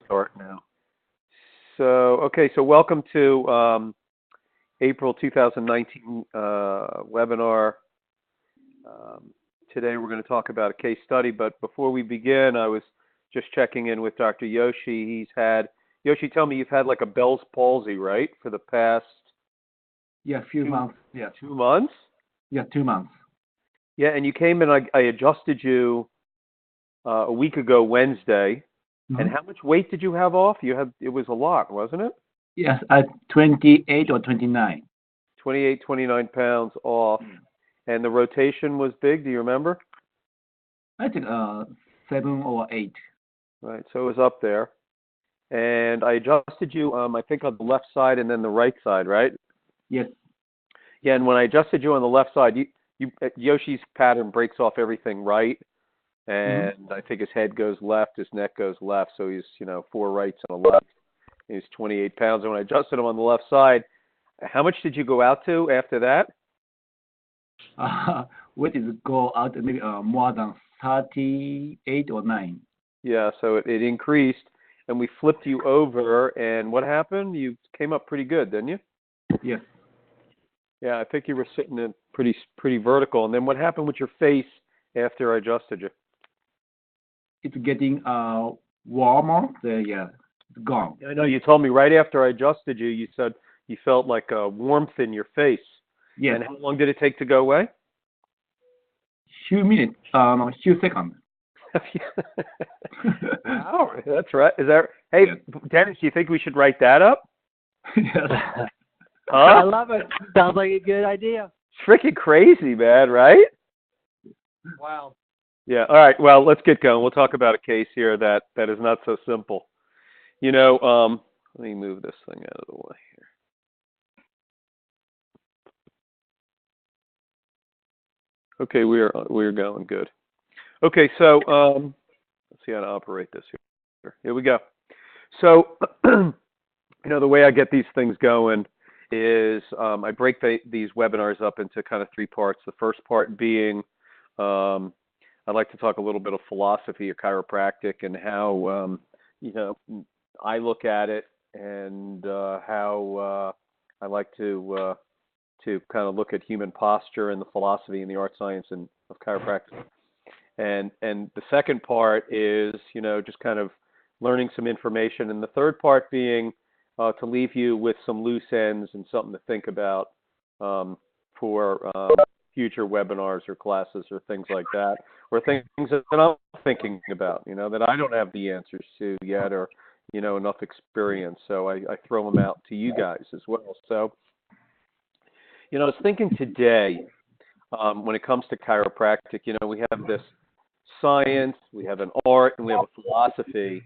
Start now. So welcome to April 2019 webinar. Today we're going to talk about a case study, but before we begin, I was just checking in with Dr. Yoshi. Yoshi, tell me, you've had like a Bell's palsy, right, for the past few months. Yeah. 2 months? Yeah, 2 months. Yeah, and you came in, I adjusted you a week ago Wednesday. Mm-hmm. And how much weight did you have off? It was a lot, wasn't it? Yes, at 28 or 29. 28, 29 pounds off. And the rotation was big, do you remember? I think 7 or 8. Right, so it was up there. And I adjusted you, I think on the left side and then the right side, right? Yes. Yeah, and when I adjusted you on the left side, Yoshi's pattern breaks off everything right. And I think his head goes left, his neck goes left, so he's, 4 rights and a left. He's 28 pounds. And when I adjusted him on the left side, how much did you go out to after that? What did it go out? Maybe more than 38 or 9. Yeah, so it increased, and we flipped you over, and what happened? You came up pretty good, didn't you? Yes. Yeah, I think you were sitting in pretty vertical. And then what happened with your face after I adjusted you? It's getting warmer. It's gone. I know you told me right after I adjusted you, you said you felt like a warmth in your face. Yes. And how long did it take to go away? Few minutes, few seconds. Wow, that's right. Hey, yes. Dennis, do you think we should write that up? Yes. Huh? I love it. Sounds like a good idea. It's freaking crazy, man, right? Wow. Yeah, all right, well, let's get going. We'll talk about a case here that is not so simple. Let me move this thing out of the way here. Okay, we're going good. Okay, so let's see how to operate this here. Here we go. So, the way I get these things going is I break these webinars up into kind of 3 parts. The first part being I'd like to talk a little bit of philosophy of chiropractic and how, I look at it and how I like to kind of look at human posture and the philosophy and the art, science, and of chiropractic. And the second part is, just kind of learning some information. And the third part being to leave you with some loose ends and something to think about for future webinars or classes or things like that, or things that I'm thinking about, that I don't have the answers to yet or, enough experience. So I throw them out to you guys as well. So, I was thinking today, when it comes to chiropractic, we have this science, we have an art, and we have a philosophy.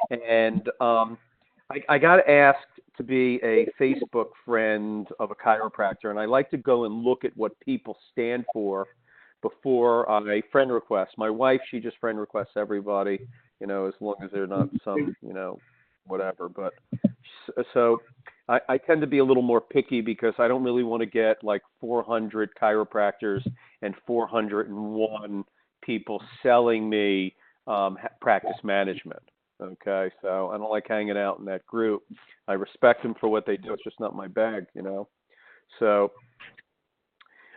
And I got asked to be a Facebook friend of a chiropractor, and I like to go and look at what people stand for before I friend request. My wife, she just friend requests everybody, as long as they're not some, whatever. But so I tend to be a little more picky because I don't really want to get like 400 chiropractors and 401 people selling me practice management. Okay, so I don't like hanging out in that group. I respect them for what they do. It's just not my bag, So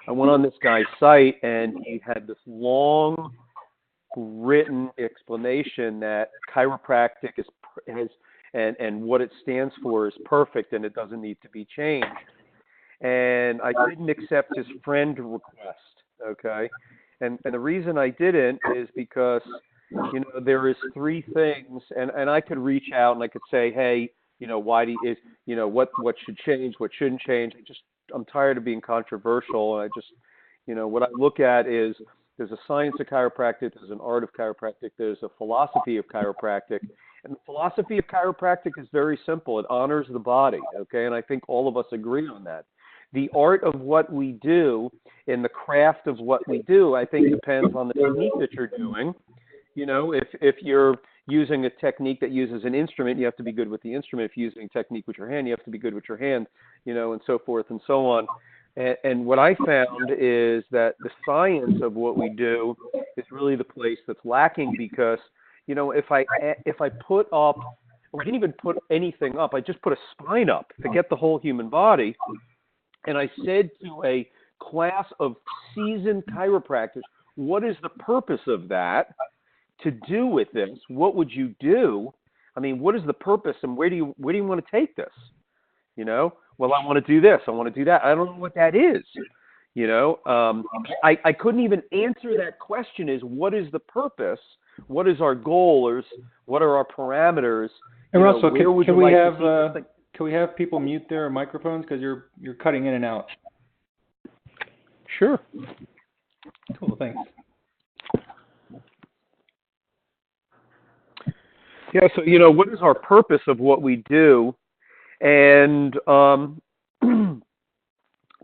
I went on this guy's site, and he had this long written explanation that chiropractic and what it stands for is perfect, and it doesn't need to be changed. And I didn't accept his friend request, okay? And the reason I didn't is because there is 3 things, and I could reach out and I could say, hey, why what should change, what shouldn't change. I'm tired of being controversial, and I just, what I look at is there's a science of chiropractic, there's an art of chiropractic, there's a philosophy of chiropractic, and the philosophy of chiropractic is very simple. It honors the body, okay, and I think all of us agree on that. The art of what we do and the craft of what we do, I think, depends on the technique that you're doing. If you're using a technique that uses an instrument, you have to be good with the instrument. If you're using a technique with your hand, you have to be good with your hand, and so forth and so on. And what I found is that the science of what we do is really the place that's lacking because, if I put up or I didn't even put anything up. I just put a spine up to get the whole human body. And I said to a class of seasoned chiropractors, what is the purpose of that to do with this? What would you do? I mean, what is the purpose, and where do you want to take this? You know, well, I want to do this. I want to do that. I don't know what that is. You know, I couldn't even answer that question is what is the purpose? What is our goal? Or what are our parameters? And Russell, can we have people mute their microphones because you're cutting in and out? Sure. Cool, thanks. Yeah, so, you know, what is our purpose of what we do? And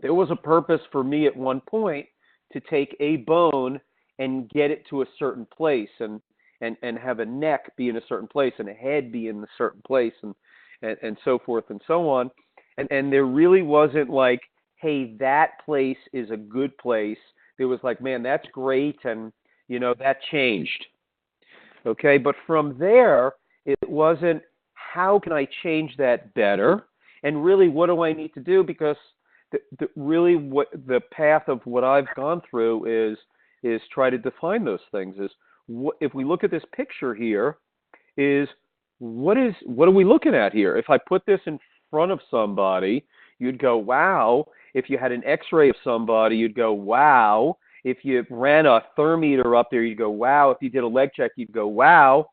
there was a purpose for me at one point to take a bone and get it to a certain place and have a neck be in a certain place and a head be in a certain place and so forth and so on. And there really wasn't like, hey, that place is a good place. There was like, man, that's great. And, you know, that changed. Okay, but from there, it wasn't how can I change that better, and really what do I need to do? Because really what the path of what I've gone through is try to define those things. Is what, if we look at this picture here, is what are we looking at here? If I put this in front of somebody, you'd go, wow. If you had an X-ray of somebody, you'd go, wow. If you ran a thermometer up there, you'd go, wow. If you did a leg check, you'd go, wow.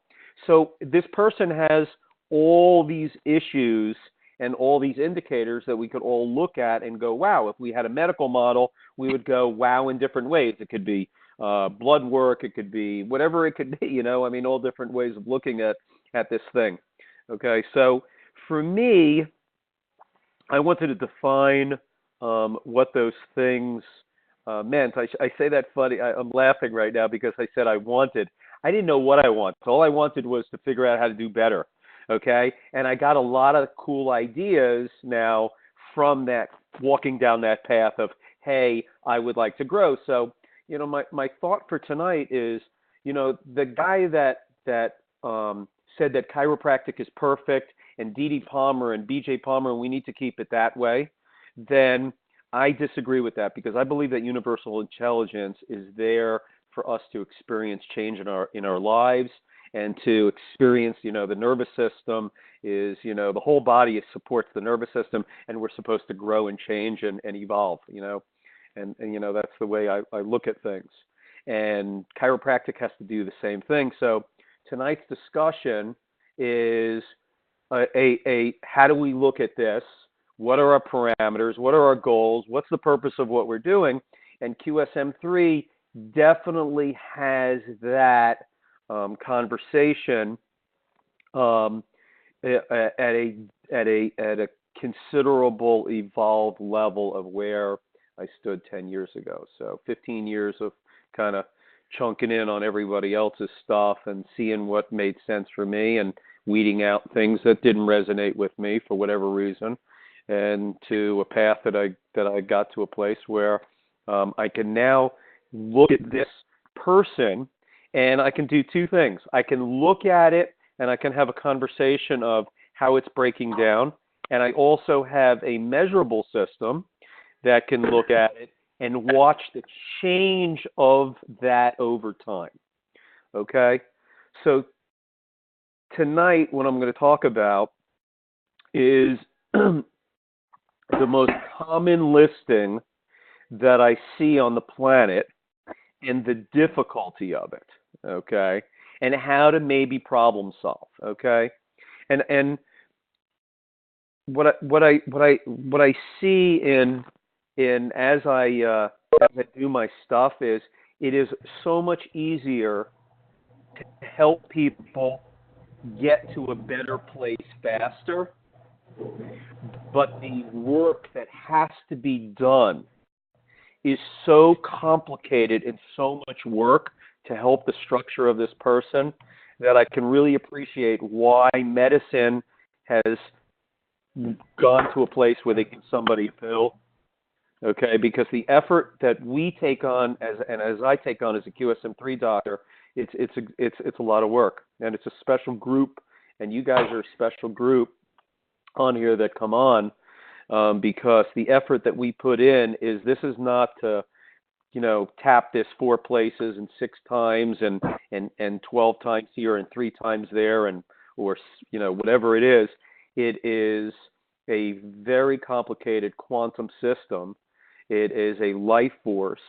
So this person has all these issues and all these indicators that we could all look at and go, wow. If we had a medical model, we would go, wow, in different ways. It could be blood work. It could be whatever it could be, you know. I mean, all different ways of looking at this thing. Okay, so for me, I wanted to define what those things meant. I say that funny. I'm laughing right now because I said I wanted. I didn't know what I wanted. All I wanted was to figure out how to do better. Okay, and I got a lot of cool ideas now from that, walking down that path of, hey, I would like to grow. So, you know, my thought for tonight is, you know, the guy that said that chiropractic is perfect, and D.D. Palmer and B.J. Palmer, and we need to keep it that way, then I disagree with that, because I believe that universal intelligence is there for us to experience change in our lives, and to experience, you know, the nervous system is, you know, the whole body supports the nervous system, and we're supposed to grow and change and evolve, you know, and you know, that's the way I look at things. And chiropractic has to do the same thing. So tonight's discussion is how do we look at this? What are our parameters? What are our goals? What's the purpose of what we're doing? And QSM3 definitely has that conversation at a considerable evolved level of where I stood 10 years ago. So 15 years of kind of chunking in on everybody else's stuff and seeing what made sense for me and weeding out things that didn't resonate with me for whatever reason, and to a path that I got to a place where I can now look at this person and I can do two things. I can look at it and I can have a conversation of how it's breaking down, and I also have a measurable system that can look at it and watch the change of that over time. Okay? So tonight, what I'm going to talk about is the most common listing that I see on the planet and the difficulty of it, okay? And how to maybe problem solve, okay? And what I see in as I do my stuff is it is so much easier to help people get to a better place faster, but the work that has to be done is so complicated and so much work to help the structure of this person that I can really appreciate why medicine has gone to a place where they give somebody a pill. Okay, because the effort that we take on as I take on as a QSM3 doctor, it's a lot of work, and it's a special group, And you guys are a special group on here that come on because the effort that we put in is this is not to, tap this 4 places and 6 times and 12 times here and 3 times there or whatever it is. It is a very complicated quantum system. It is a life force.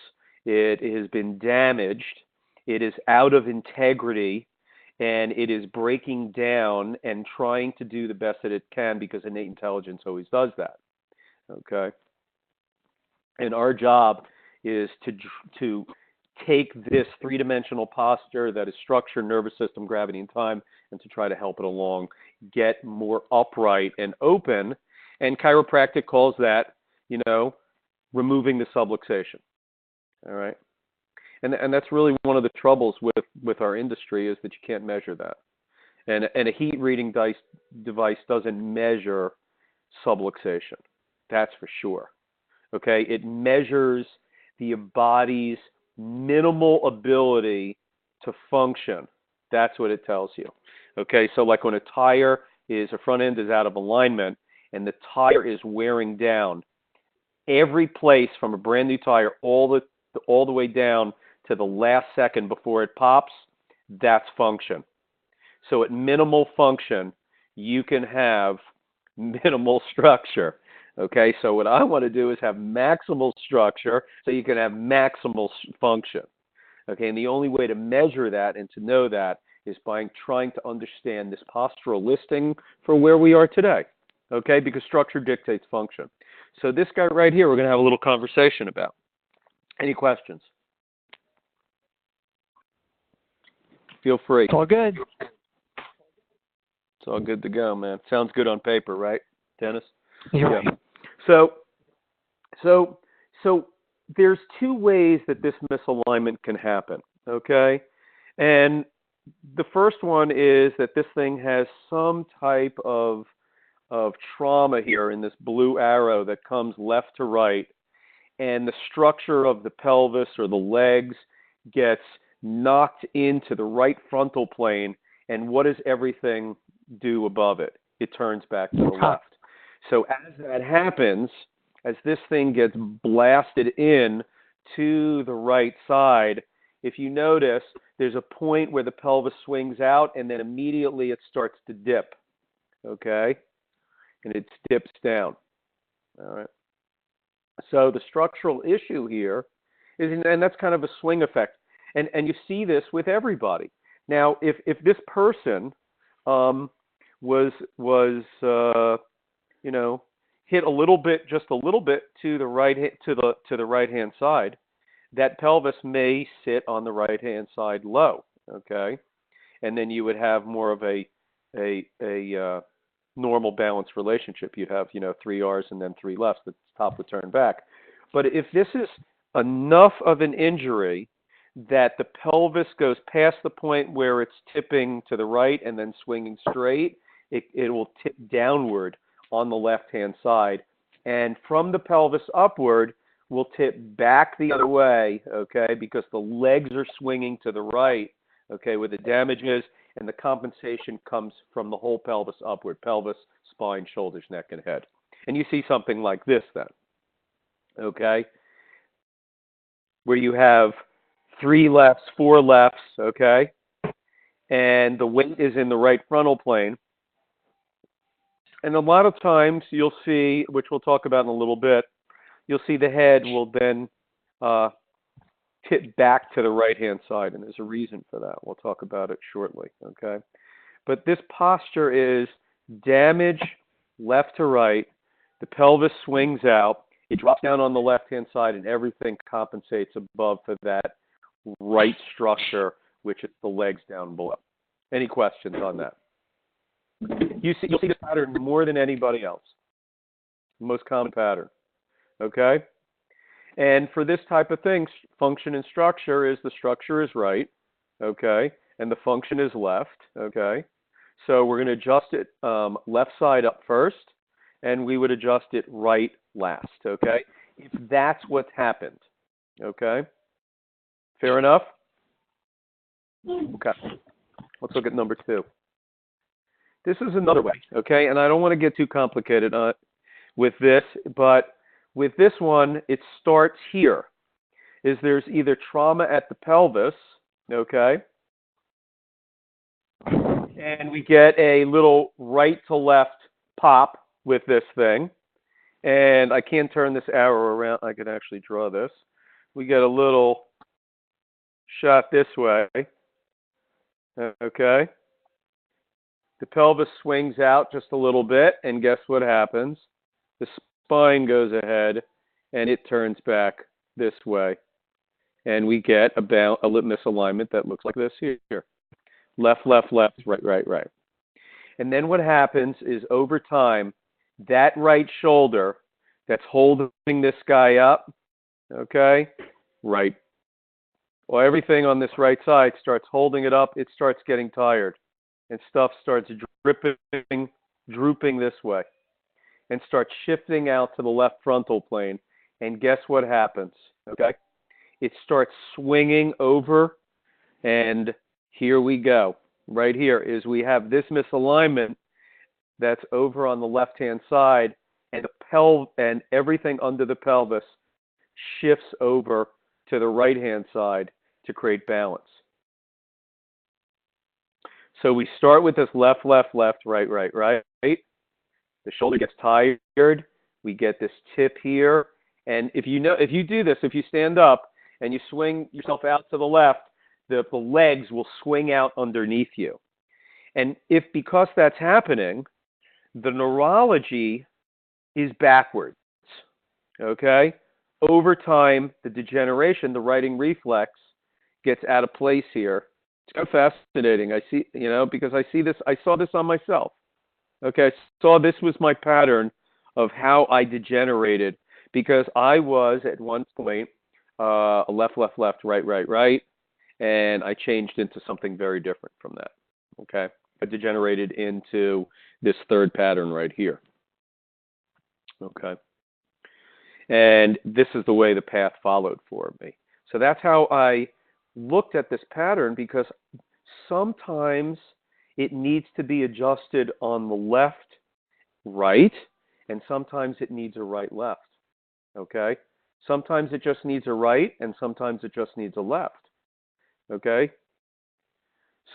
It has been damaged. It is out of integrity, and it is breaking down and trying to do the best that it can because innate intelligence always does that. Okay? And our job is to take this 3-dimensional posture that is structure, nervous system, gravity, and time, and to try to help it along, get more upright and open. And chiropractic calls that, removing the subluxation. All right? And that's really one of the troubles with our industry is that you can't measure that. And a heat reading device doesn't measure subluxation. That's for sure. Okay? It measures the body's minimal ability to function. That's what it tells you. Okay? So like when a front end is out of alignment and the tire is wearing down, every place from a brand new tire all the way down to the last second before it pops, that's function. So at minimal function, you can have minimal structure. Okay, so what I want to do is have maximal structure so you can have maximal function. Okay, and the only way to measure that and to know that is by trying to understand this postural listing for where we are today. Okay, because structure dictates function. So this guy right here, we're going to have a little conversation about. Any questions? Feel free. It's all good. It's all good to go, man. Sounds good on paper, right, Dennis? You're right. So there's 2 ways that this misalignment can happen, okay? And the first one is that this thing has some type of trauma here in this blue arrow that comes left to right, and the structure of the pelvis or the legs gets knocked into the right frontal plane, and what does everything do above it? It turns back to the left. So as that happens, as this thing gets blasted in to the right side, if you notice, there's a point where the pelvis swings out, and then immediately it starts to dip, okay? And it dips down, all right? So the structural issue here is, and that's kind of a swing effect, and you see this with everybody. Now, if this person was hit a little bit, just a little bit to the right hand side, that pelvis may sit on the right hand side low, okay, and then you would have more of a normal balanced relationship. You'd have 3 R's and then 3 lefts. The top would turn back. But if this is enough of an injury that the pelvis goes past the point where it's tipping to the right and then swinging straight, it will tip downward on the left-hand side. And from the pelvis upward, will tip back the other way, okay, because the legs are swinging to the right, okay, where the damage is, and the compensation comes from the whole pelvis upward, pelvis, spine, shoulders, neck, and head. And you see something like this then, okay, where you have 3 lefts, 4 lefts, okay, and the weight is in the right frontal plane. And a lot of times you'll see, which we'll talk about in a little bit, you'll see the head will then tip back to the right-hand side, and there's a reason for that. We'll talk about it shortly, okay? But this posture is damage left to right, the pelvis swings out, it drops down on the left-hand side, and everything compensates above for that right structure, which is the legs down below. Any questions on that? You'll see this pattern more than anybody else. The most common pattern. Okay? And for this type of thing, function and structure is the structure is right, okay, and the function is left, okay. So we're going to adjust it left side up first, and we would adjust it right last, okay, if that's what's happened, okay. Fair enough? Okay. Let's look at number 2. this is another way, okay? And I don't want to get too complicated with this, but with this one, it starts here. Is there's either trauma at the pelvis, okay? And we get a little right to left pop with this thing. And I can turn this arrow around. I can actually draw this. We get a little shot this way, okay? The pelvis swings out just a little bit, and guess what happens? The spine goes ahead, and it turns back this way. And we get a misalignment that looks like this here. Left, left, left, right, right, right. And then what happens is over time, that right shoulder that's holding this guy up, okay, right. Well, everything on this right side starts holding it up. It starts getting tired. And stuff starts drooping this way. And starts shifting out to the left frontal plane. And guess what happens, okay? It starts swinging over, and here we go. Right here is we have this misalignment that's over on the left-hand side, and and everything under the pelvis shifts over to the right-hand side to create balance. So we start with this left, left, left, right, right, right. The shoulder gets tired. We get this tip here, and if you do this, if you stand up and you swing yourself out to the left, the legs will swing out underneath you. And because that's happening, the neurology is backwards, okay? Over time, the degeneration, the righting reflex, gets out of place here. It's kind of fascinating. I see, because I saw this on myself. Okay, I saw this was my pattern of how I degenerated, because I was at one point left, left, left, right, right, right, and I changed into something very different from that. Okay, I degenerated into this third pattern right here. Okay, and this is the way the path followed for me. So that's how I looked at this pattern, because sometimes it needs to be adjusted on the left, right, and sometimes it needs a right, left. Okay, sometimes it just needs a right, and sometimes it just needs a left. Okay,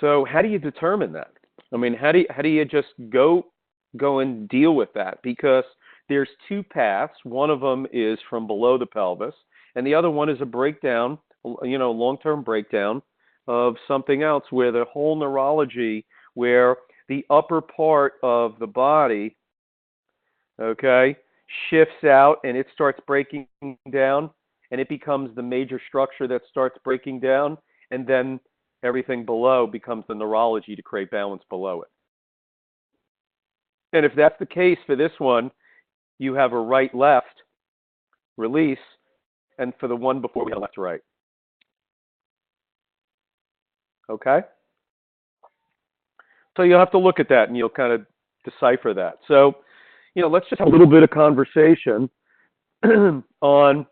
so how do you determine that? I mean, how do you just go and deal with that? Because there's two paths. One of them is from below the pelvis, and the other one is a breakdown, long-term breakdown of something else, where the whole neurology, where the upper part of the body, okay, shifts out and it starts breaking down, and it becomes the major structure that starts breaking down, and then everything below becomes the neurology to create balance below it. And if that's the case for this one, you have a right-left release, and for the one before, we have left-right. Okay? So you'll have to look at that, and you'll kind of decipher that. So, let's just have a little bit of conversation on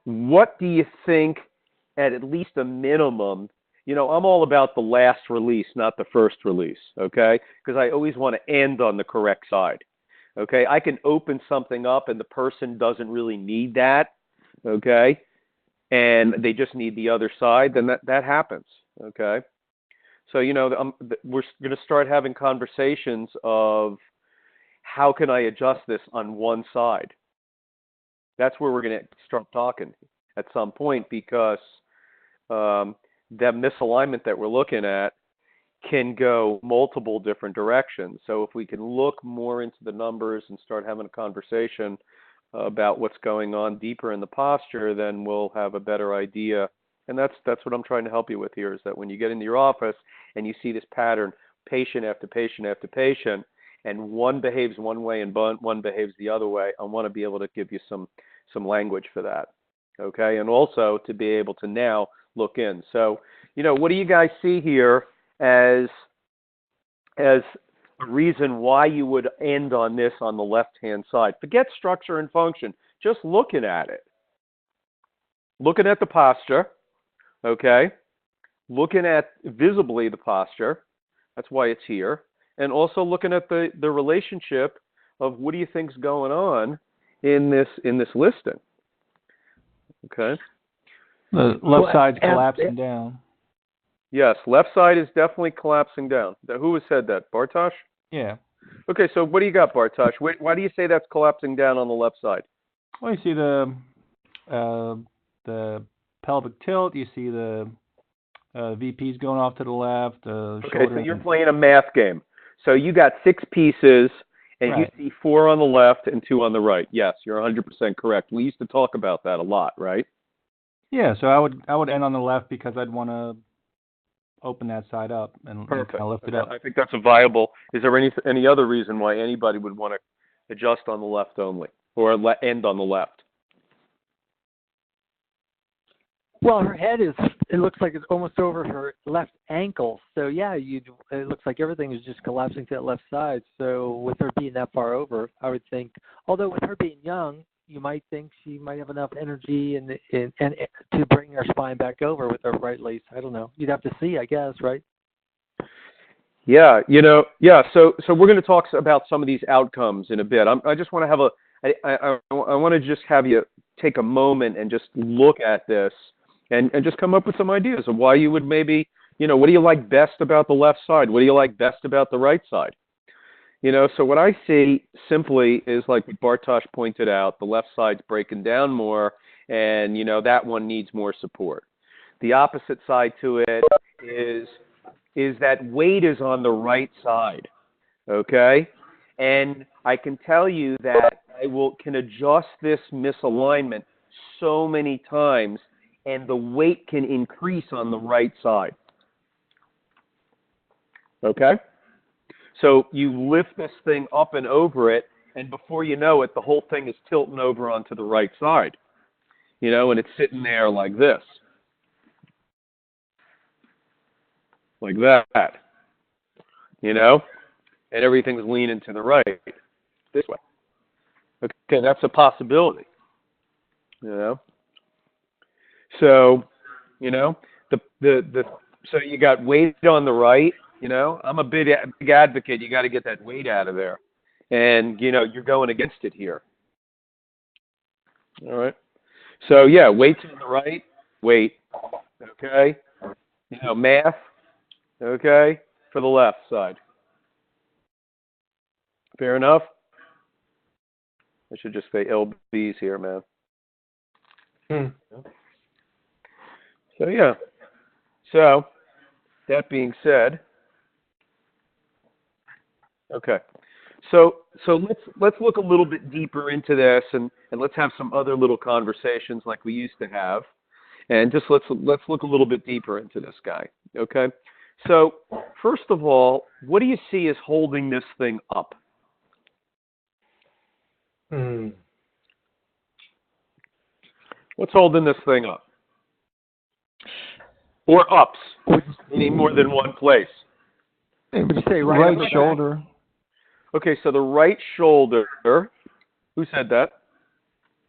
what do you think at least a minimum. I'm all about the last release, not the first release, okay? Because I always want to end on the correct side, okay? I can open something up and the person doesn't really need that, okay? And they just need the other side, then that happens, okay? So, we're going to start having conversations of how can I adjust this on one side? That's where we're going to start talking at some point, because that misalignment that we're looking at can go multiple different directions. So if we can look more into the numbers and start having a conversation about what's going on deeper in the posture, then we'll have a better idea. And that's what I'm trying to help you with here, is that when you get into your office and you see this pattern, patient after patient after patient, and one behaves one way and one behaves the other way, I want to be able to give you some language for that, okay? And also to be able to now look in. So, what do you guys see here as a reason why you would end on this on the left-hand side? Forget structure and function. Just looking at it. Looking at the posture, okay? Looking at visibly the posture, That's why it's here. And also looking at the relationship of what do you think's going on in this listing. Okay. The left side's collapsing down. Yes, left side is definitely collapsing down. Who has said that? Bartosz? Yeah. Okay, so what do you got, Bartosz? Why do you say that's collapsing down on the left side? Well, you see the pelvic tilt. You see the VPs going off to the left. Okay, so you're playing a math game. So you got 6 pieces, and right. you see 4 on the left and 2 on the right. Yes, you're 100% correct. We used to talk about that a lot, right? Yeah, so I would end on the left because I'd want to open that side up and kind of lift it up. I think that's a viable. Is there any other reason why anybody would want to adjust on the left only or end on the left? Well, her head it looks like it's almost over her left ankle. So, yeah, it looks like everything is just collapsing to that left side. So, with her being that far over, I would think, although with her being young, you might think she might have enough energy and to bring her spine back over with her right lace. I don't know. You'd have to see, I guess, right? Yeah, So we're going to talk about some of these outcomes in a bit. I just want to have I want to just have you take a moment and just look at this and just come up with some ideas of why you would maybe, what do you like best about the left side? What do you like best about the right side? So what I see simply is like what Bartosz pointed out, the left side's breaking down more, and, that one needs more support. The opposite side to it is that weight is on the right side, okay? And I can tell you that I can adjust this misalignment so many times, and the weight can increase on the right side, okay? So you lift this thing up and over it, and before you know it, the whole thing is tilting over onto the right side, and it's sitting there like this. Like that, and everything's leaning to the right, this way. Okay, that's a possibility, So, so you got weight on the right, I'm a big advocate. You got to get that weight out of there, and you're going against it here. All right. So yeah, weight's on the right, weight. Okay. Math. Okay, for the left side. Fair enough? I should just say LBs here, man. So, yeah. So, that being said, okay. So let's look a little bit deeper into this, and let's have some other little conversations like we used to have, and just let's look a little bit deeper into this guy, okay? So, first of all, what do you see as holding this thing up? What's holding this thing up? Or ups, meaning more than one place. Would you say right shoulder? Okay, so the right shoulder. Who said that?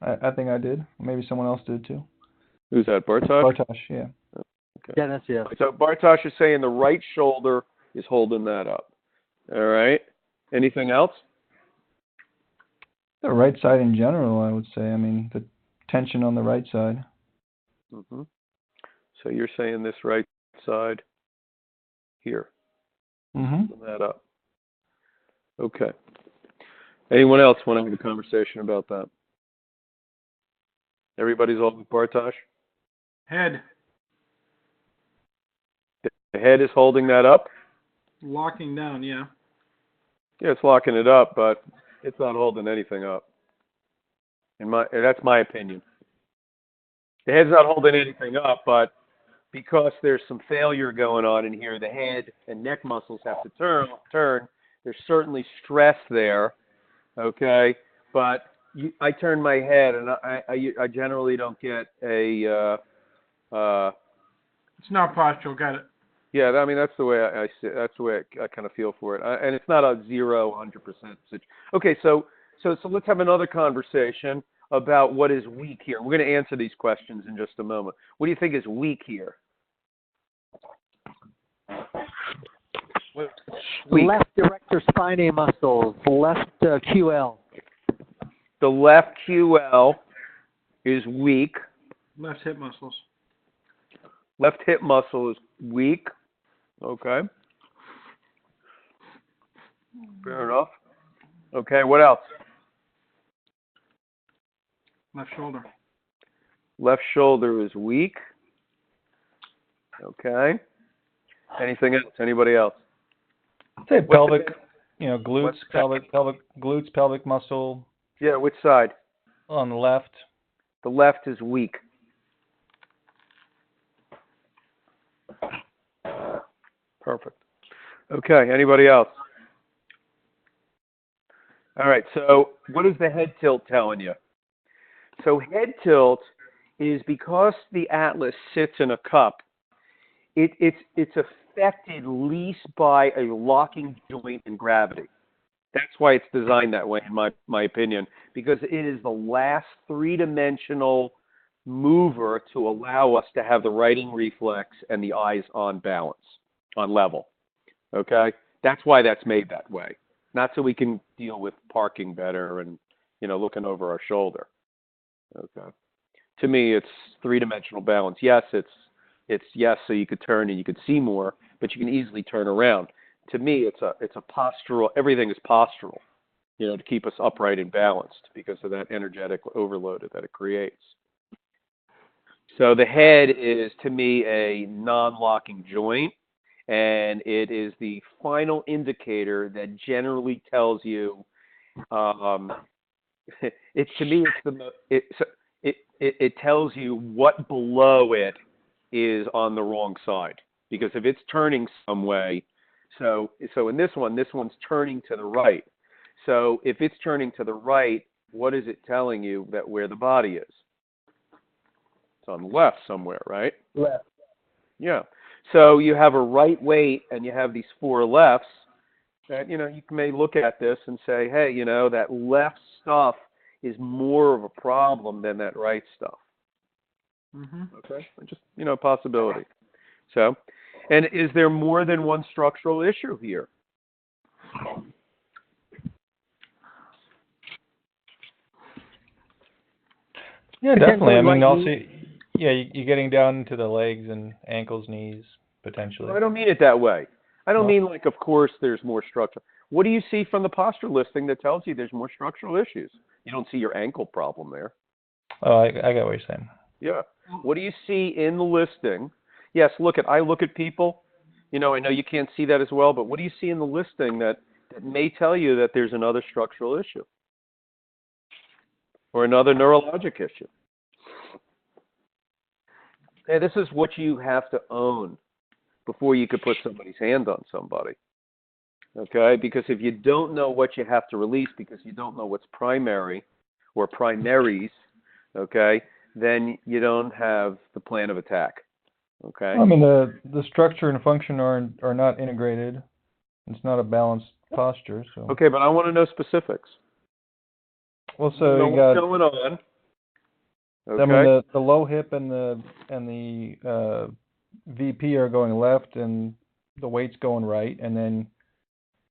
I think I did. Maybe someone else did too. Who's that, Bartosz? Bartosz, yeah. Okay. Yeah, that's it. So Bartosz is saying the right shoulder is holding that up. All right. Anything else? The right side in general, I would say. I mean, the tension on the right side. Mm-hmm. So you're saying this right side here. Mm-hmm. Holding that up. Okay. Anyone else want to have a conversation about that? Everybody's all with Bartosz? Head. The head is holding that up? Locking down, yeah. Yeah, it's locking it up, but it's not holding anything up. That's my opinion. The head's not holding anything up, but because there's some failure going on in here, the head and neck muscles have to turn. There's certainly stress there, okay? But I turn my head, and I generally don't get a. It's not postural, got it. Yeah, I mean that's the way I see it. That's the way I kind of feel for it, and it's not a 100% situation. Okay, so let's have another conversation about what is weak here. We're going to answer these questions in just a moment. What do you think is weak here? Which weak? Left erector spinae muscles, left QL. The left QL is weak. Left hip muscles. Left hip muscle is weak. Okay. Fair enough. Okay, what else? Left shoulder. Left shoulder is weak. Okay. Anything else? Anybody else? I'd say What's pelvic, the- glutes, what's the- glutes, pelvic muscle Yeah, which side? on the left. The left is weak. Perfect. Okay, anybody else? All right, so what is the head tilt telling you? So head tilt is because the atlas sits in a cup, it's affected least by a locking joint and gravity. That's why it's designed that way, in my opinion, because it is the last three-dimensional mover to allow us to have the righting reflex and the eyes on balance, on level. Okay? That's why that's made that way. Not so we can deal with parking better and, looking over our shoulder. Okay. To me, it's three-dimensional balance. Yes, it's yes, so you could turn and you could see more, but you can easily turn around. To me, it's a postural. Everything is postural, to keep us upright and balanced because of that energetic overload that it creates. So the head is, to me, a non-locking joint, and it is the final indicator that generally tells you. It tells you what below it is on the wrong side, because if it's turning some way, so in this one's turning to the right. So if it's turning to the right, what is it telling you that where the body is? It's on the left somewhere, right? Left. Yeah. So you have a right weight and you have these four lefts that, you may look at this and say, hey, that left stuff is more of a problem than that right stuff. Mm-hmm. Okay. Just, possibility. So, and is there more than one structural issue here? Yeah, definitely. I mean, right also, knee. you're getting down into the legs and ankles, knees, potentially. I don't mean it that way. I don't mean like, of course, there's more structure. What do you see from the posture listing that tells you there's more structural issues? You don't see your ankle problem there. Oh, I get what you're saying. Yeah. What do you see in the listing? Yes, I look at people. I know you can't see that as well, but what do you see in the listing that may tell you that there's another structural issue or another neurologic issue? Hey, this is what you have to own before you could put somebody's hand on somebody. Okay? Because if you don't know what you have to release because you don't know what's primary or primaries, okay, then you don't have the plan of attack. Okay? I mean, the structure and function are not integrated. It's not a balanced posture. So. Okay, but I want to know specifics. Well, so know you got what's going on. Okay. I mean, the low hip and the VP are going left, and the weight's going right, and then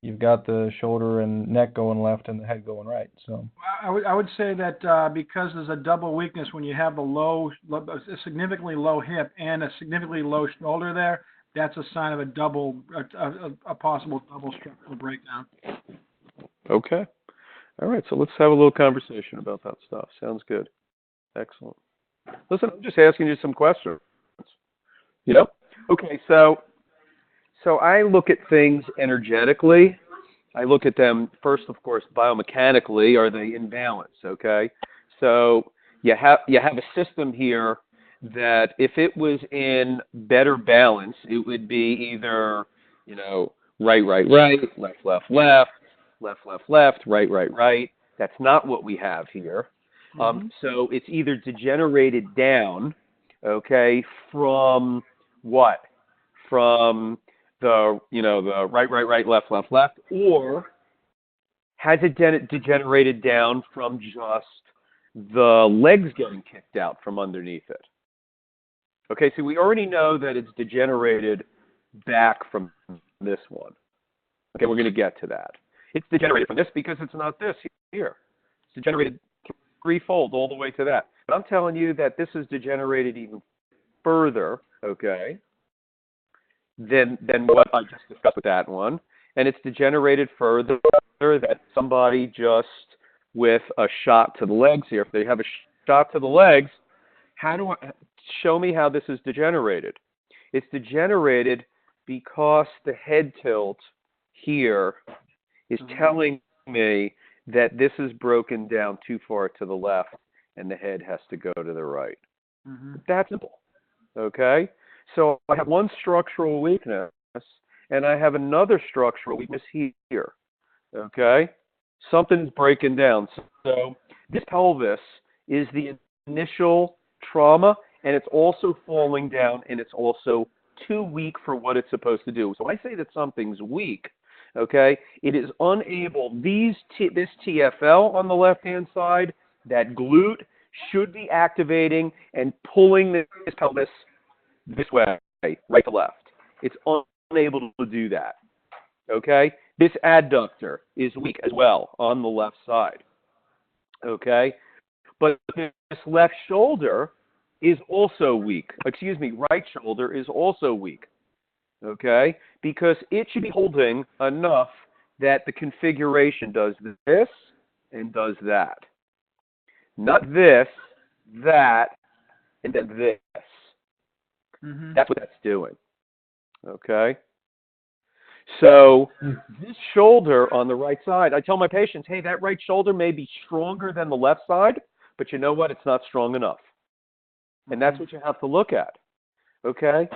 you've got the shoulder and neck going left, and the head going right. So I would say that because there's a double weakness when you have a significantly low hip and a significantly low shoulder there, that's a sign of a possible double structural breakdown. Okay. All right, so let's have a little conversation about that stuff. Sounds good. Excellent. Listen, I'm just asking you some questions. Okay, so I look at things energetically. I look at them first, of course, biomechanically. Are they in balance? Okay, so you have a system here that if it was in better balance, it would be either right, left, right. That's not what we have here. So it's either degenerated down, okay, from what? From the right, left, or has it degenerated down from just the legs getting kicked out from underneath it? Okay, so we already know that it's degenerated back from this one. Okay, we're going to get to that. It's degenerated from this because it's not this here. It's degenerated threefold all the way to that. But I'm telling you that this is degenerated even further, okay, than what I just discussed with that one. And it's degenerated further that somebody just with a shot to the legs here, if they have a shot to the legs, show me how this is degenerated. It's degenerated because the head tilt here is telling me that this is broken down too far to the left and the head has to go to the right. That's simple. Okay? So I have one structural weakness and I have another structural weakness here. Okay? Something's breaking down. So this pelvis is the initial trauma, and it's also falling down, and it's also too weak for what it's supposed to do. So I say that something's weak, okay? It is unable, this TFL on the left-hand side, that glute, should be activating and pulling this pelvis this way, right to left. It's unable to do that, okay? This adductor is weak as well on the left side, okay? But this left shoulder is also weak. Excuse me, right shoulder is also weak, okay? Because it should be holding enough that the configuration does this and does that. Not this, that, and then this. That's what that's doing, okay? So this shoulder on the right side, I tell my patients, hey, that right shoulder may be stronger than the left side, but you know what? It's not strong enough. And that's what you have to look at, okay?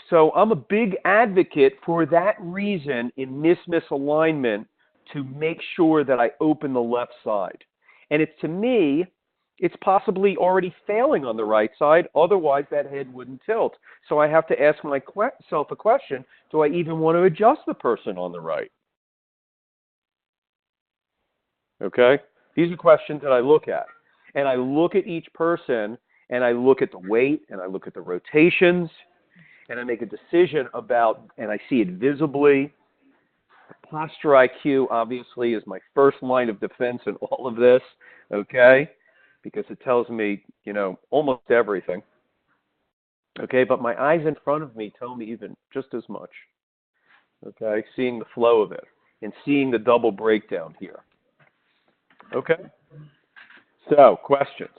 So I'm a big advocate for that reason in this misalignment to make sure that I open the left side. And to me, it's possibly already failing on the right side. Otherwise, that head wouldn't tilt. So I have to ask myself a question. Do I even want to adjust the person on the right? Okay? These are questions that I look at. And I look at each person, and I look at the weight, and I look at the rotations, and I make a decision about, and I see it visibly. Posture IQ, obviously, is my first line of defense in all of this, okay? Because it tells me, you know, almost everything. Okay, but my eyes in front of me tell me even just as much. Okay, seeing the flow of it and seeing the double breakdown here. Okay? So, questions.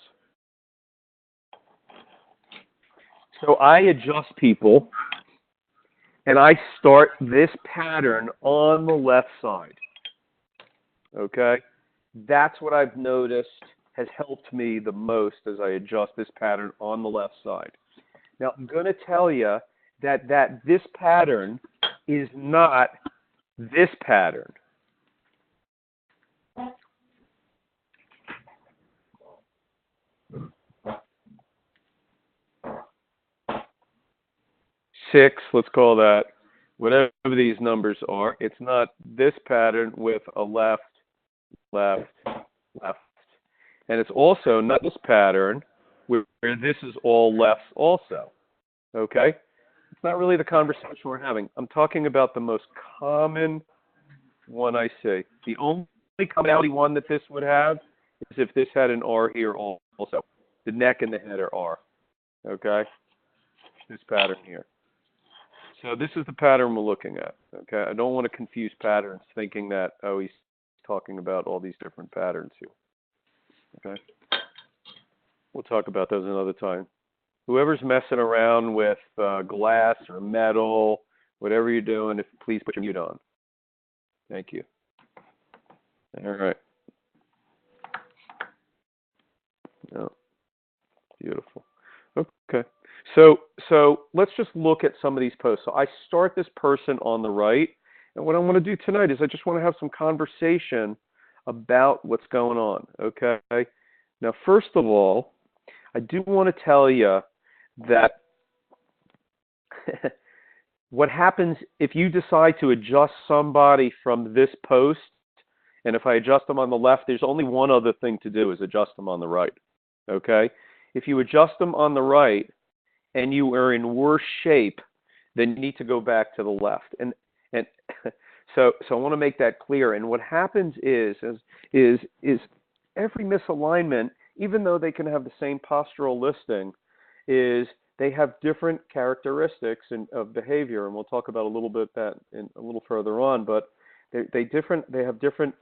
So I adjust people and I start this pattern on the left side. Okay? That's what I've noticed has helped me the most as I adjust this pattern on the left side. Now, I'm going to tell you that this pattern is not this pattern. Six, let's call that, whatever these numbers are. It's not this pattern with a left, left, left. And it's also not this pattern where this is all lefts also. Okay? It's not really the conversation we're having. I'm talking about the most common one I see. The only commonality one that this would have is if this had an R here also. The neck and the head are R. Okay? This pattern here. So this is the pattern we're looking at. Okay? I don't want to confuse patterns thinking that, oh, he's talking about all these different patterns here. Okay? We'll talk about those another time. Whoever's messing around with glass or metal, whatever you're doing, please put your mute on. Thank you. All right. Oh, beautiful. Okay. So let's just look at some of these posts. So I start this person on the right, and what I want to do tonight is I just want to have some conversation about what's going on. Okay. Now, first of all, I do want to tell you that what happens if you decide to adjust somebody from this post, and if I adjust them on the left, there's only one other thing to do, is adjust them on the right. Okay? If you adjust them on the right and you are in worse shape, then you need to go back to the left. And So I want to make that clear. And what happens is every misalignment, even though they can have the same postural listing, is they have different characteristics of behavior, and we'll talk about a little bit that a little further on. But they have different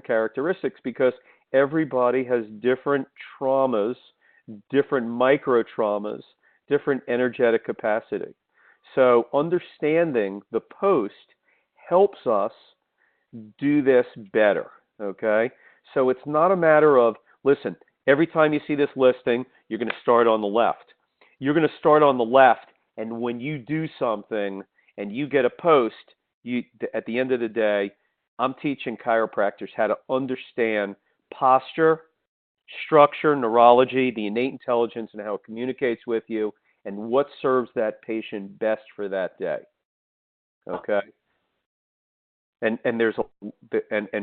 characteristics because everybody has different traumas, different micro traumas, different energetic capacity. So understanding the post helps us do this better, okay? So it's not a matter of, listen, every time you see this listing, you're going to start on the left. You're going to start on the left, and when you do something and you get a post, at the end of the day, I'm teaching chiropractors how to understand posture, structure, neurology, the innate intelligence, and how it communicates with you, and what serves that patient best for that day. Okay? And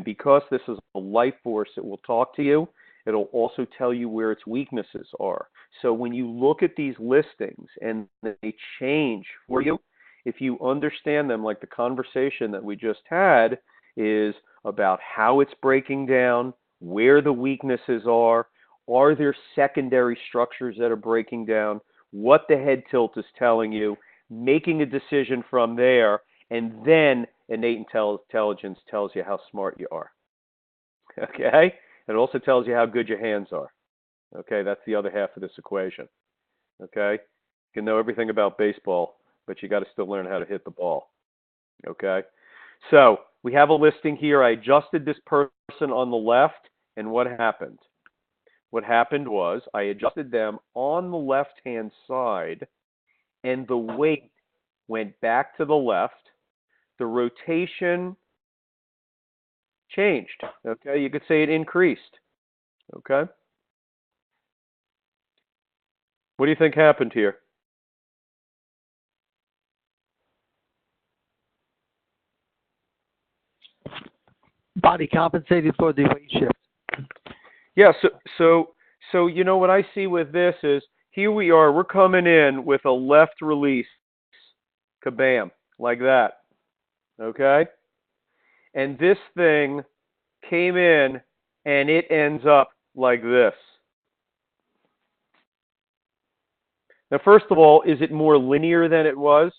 because this is a life force that will talk to you, it'll also tell you where its weaknesses are. So when you look at these listings and they change for you, if you understand them, like the conversation that we just had is about how it's breaking down, where the weaknesses are there secondary structures that are breaking down, what the head tilt is telling you, making a decision from there, and then innate intelligence tells you how smart you are. Okay? It also tells you how good your hands are. Okay? That's the other half of this equation. Okay? You can know everything about baseball, but you got to still learn how to hit the ball. Okay? So we have a listing here. I adjusted this person on the left, and what happened? What happened was I adjusted them on the left-hand side, and the weight went back to the left. The rotation changed. Okay, you could say it increased. Okay. What do you think happened here? Body compensated for the weight shift. Yeah, so you know what I see with this is here we are, we're coming in with a left release, kabam, like that. Okay? And this thing came in and it ends up like this. Now, first of all, is it more linear than it was?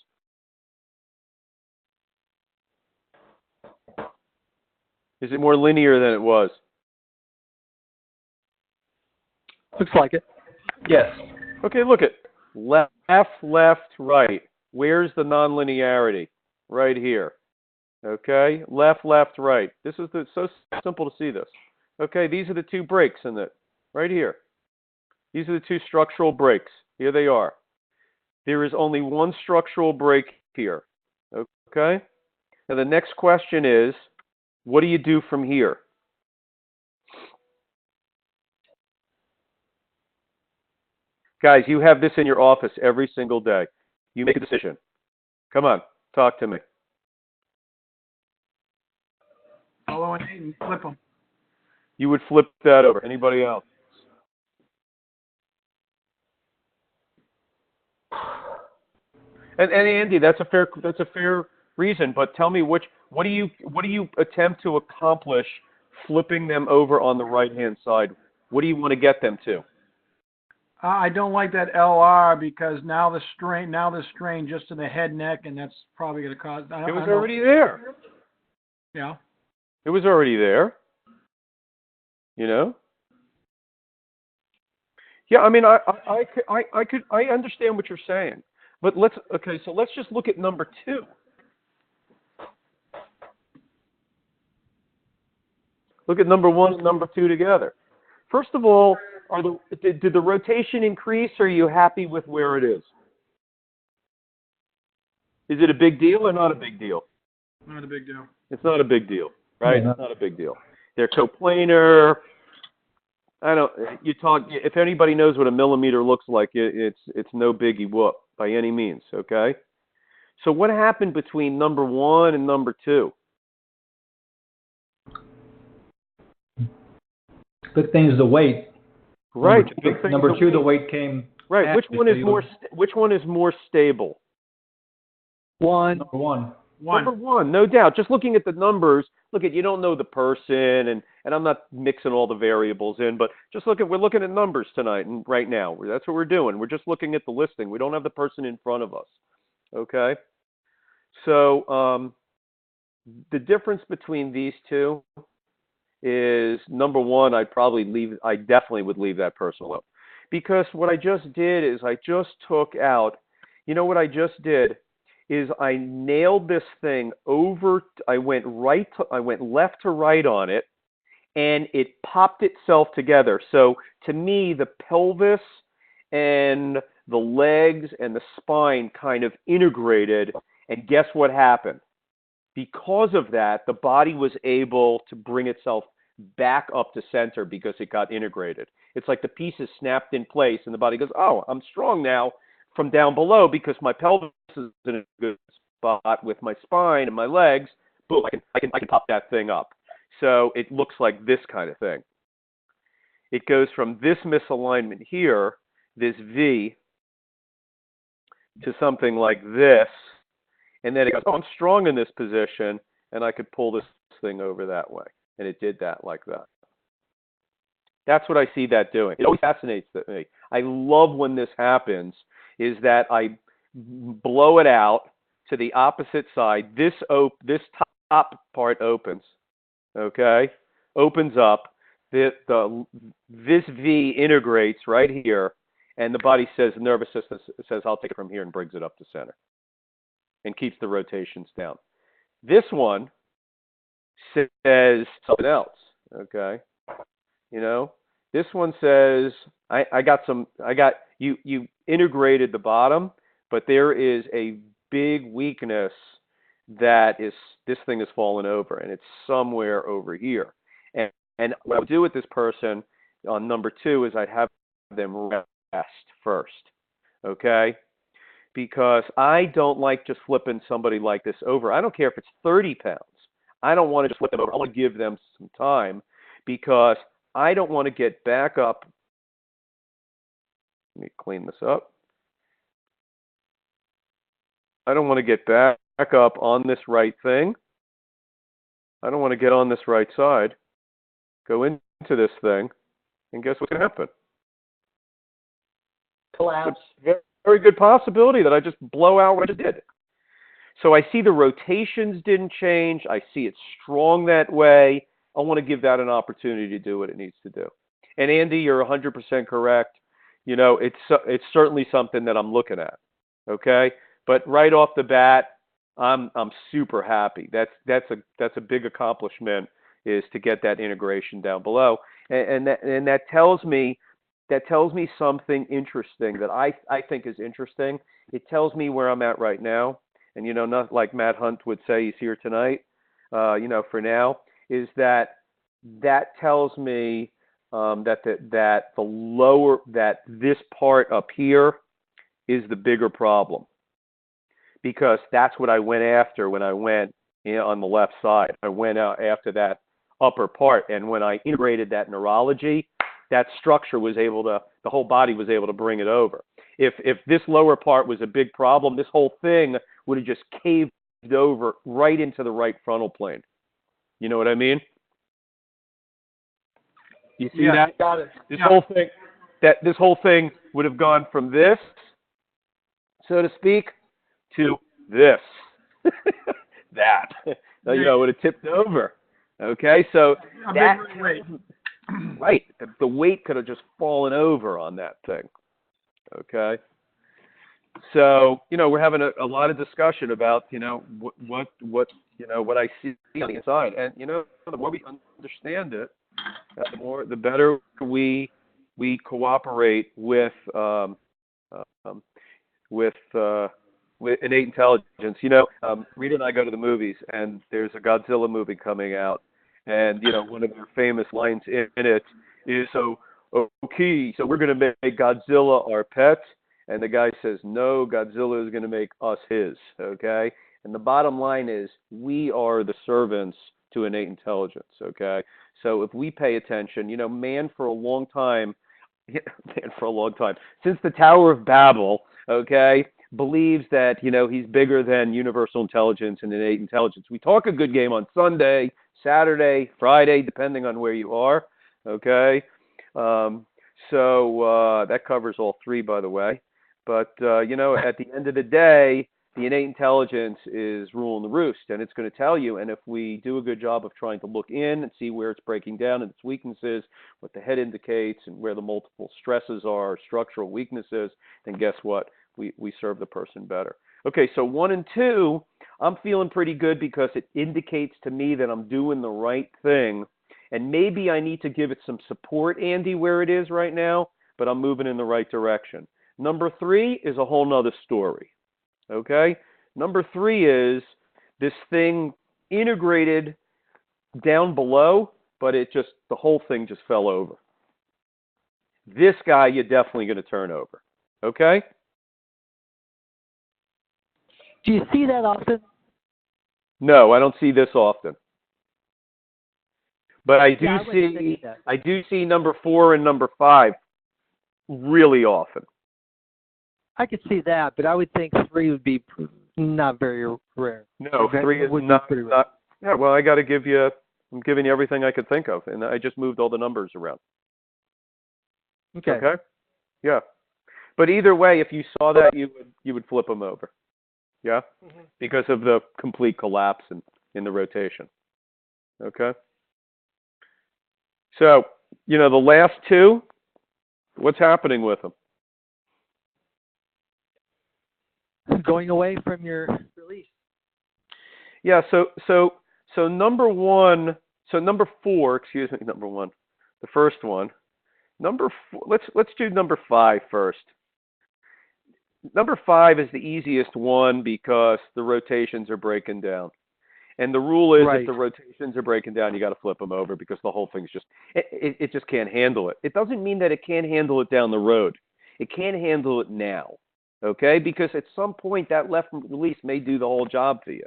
Is it more linear than it was? Looks like it. Yes. Okay, look at left, right. Where's the nonlinearity? Right here. Okay, left, right. This is so simple to see this. Okay, these are the two breaks in it, right here. These are the two structural breaks. Here they are. There is only one structural break here. Okay? Now the next question is, what do you do from here? Guys, you have this in your office every single day. You make a decision. Come on, talk to me. Follow and eight and flip them. You would flip that over. Anybody else? And Andy, that's a fair reason. But tell me what do you attempt to accomplish flipping them over on the right hand side? What do you want to get them to? I don't like that LR because now the strain just to the head, neck, and that's probably going to cause. It was already there. Yeah. It was already there. You know. Yeah, I mean, I understand what you're saying, but let's just look at number 2. Look at number 1 and number 2 together. First of all, did the rotation increase, or are you happy with where it is? Is it a big deal or not a big deal? Not a big deal. It's not a big deal, right? Yeah. It's not a big deal. They're coplanar. If anybody knows what a millimeter looks like, it's no biggie whoop by any means, okay? So what happened between number 1 and number 2? Big thing is the weight. Right. Number two, the weight came. Right. Which one is more stable? One. Number 1. One. Number one, no doubt. Just looking at the numbers, you don't know the person, and I'm not mixing all the variables in, but we're looking at numbers tonight and right now. That's what we're doing. We're just looking at the listing. We don't have the person in front of us. Okay? So the difference between these two is, number one, I definitely would leave that person alone. Because what I just did is I just took out, what I just did is I nailed this thing over, I went left to right on it, and it popped itself together. So to me, the pelvis and the legs and the spine kind of integrated, and guess what happened? Because of that, the body was able to bring itself back up to center because it got integrated. It's like the pieces snapped in place, and the body goes, oh, I'm strong now from down below because my pelvis is in a good spot with my spine and my legs. Boom, I can pop that thing up. So it looks like this kind of thing. It goes from this misalignment here, this V, to something like this, and then it goes, oh, I'm strong in this position, and I could pull this thing over that way. And it did that like that. That's what I see that doing. It always fascinates me. I love when this happens, is that I blow it out to the opposite side. This top part opens, okay? Opens up. This V integrates right here, and the body says, the nervous system says, I'll take it from here, and brings it up to center and keeps the rotations down. This one says something else, okay? This one says, you integrated the bottom, but there is a big weakness this thing has fallen over, and it's somewhere over here. And what I would do with this person on number 2 is I'd have them rest first, okay? Because I don't like just flipping somebody like this over. I don't care if it's 30 pounds. I don't want to just flip them over. I want to give them some time because I don't want to get back up. Let me clean this up. I don't want to get back up on this right thing. I don't want to get on this right side, go into this thing, and guess what's going to happen? Collapse. It's a very good possibility that I just blow out what I just did. So I see the rotations didn't change. I see it's strong that way. I want to give that an opportunity to do what it needs to do. And Andy, you're 100% correct. It's certainly something that I'm looking at. Okay, but right off the bat, I'm super happy. That's a big accomplishment, is to get that integration down below, and that tells me something interesting that I think is interesting. It tells me where I'm at right now. And, not like Matt Hunt would say, he's here tonight, for now, is that tells me that this part up here is the bigger problem. Because that's what I went after when I went on the left side. I went out after that upper part. And when I integrated that neurology, that structure the whole body was able to bring it over. If this lower part was a big problem, this whole thing would have just caved over right into the right frontal plane. You know what I mean? You see that? Got it. This whole thing would have gone from this, so to speak, to this. That. It would have tipped over. Okay, so that weight. Right. The weight could have just fallen over on that thing. Okay. So, we're having a lot of discussion about, what I see on the inside. And, the more we understand it, the better we cooperate with innate intelligence. Rita and I go to the movies, and there's a Godzilla movie coming out. And, one of their famous lines in it is, okay, so we're going to make Godzilla our pet. And the guy says, no, Godzilla is going to make us his, okay? And the bottom line is, we are the servants to innate intelligence, okay? So if we pay attention, man for a long time, since the Tower of Babel, okay, believes that, he's bigger than universal intelligence and innate intelligence. We talk a good game on Sunday, Saturday, Friday, depending on where you are, okay? So that covers all three, by the way. But, at the end of the day, the innate intelligence is ruling the roost, and it's going to tell you. And if we do a good job of trying to look in and see where it's breaking down and its weaknesses, what the head indicates, and where the multiple stresses are, structural weaknesses, then guess what? We serve the person better. Okay, so 1 and 2, I'm feeling pretty good because it indicates to me that I'm doing the right thing. And maybe I need to give it some support, Andy, where it is right now, but I'm moving in the right direction. Number 3 is a whole nother story. Okay? Number 3 is this thing integrated down below, but the whole thing just fell over. This guy you're definitely going to turn over. Okay? Do you see that often? No, I don't see this often. But I do see number 4 and number 5 really often. I could see that, but I would think 3 would be not very rare. No, 3 is not. Yeah, well, I'm giving you everything I could think of, and I just moved all the numbers around. Okay. Okay? Yeah. But either way, if you saw that, you would flip them over. Yeah? Mm-hmm. Because of the complete collapse in the rotation. Okay? So, the last 2, what's happening with them? Going away from your release. Yeah, so number 4, excuse me, number 1, the first one. Number 4, let's do number 5 first. Number 5 is the easiest one because the rotations are breaking down. And the rule is if the rotations are breaking down, you got to flip them over because the whole thing's it just can't handle it. It doesn't mean that it can't handle it down the road. It can't handle it now, okay? Because at some point that left release may do the whole job for you,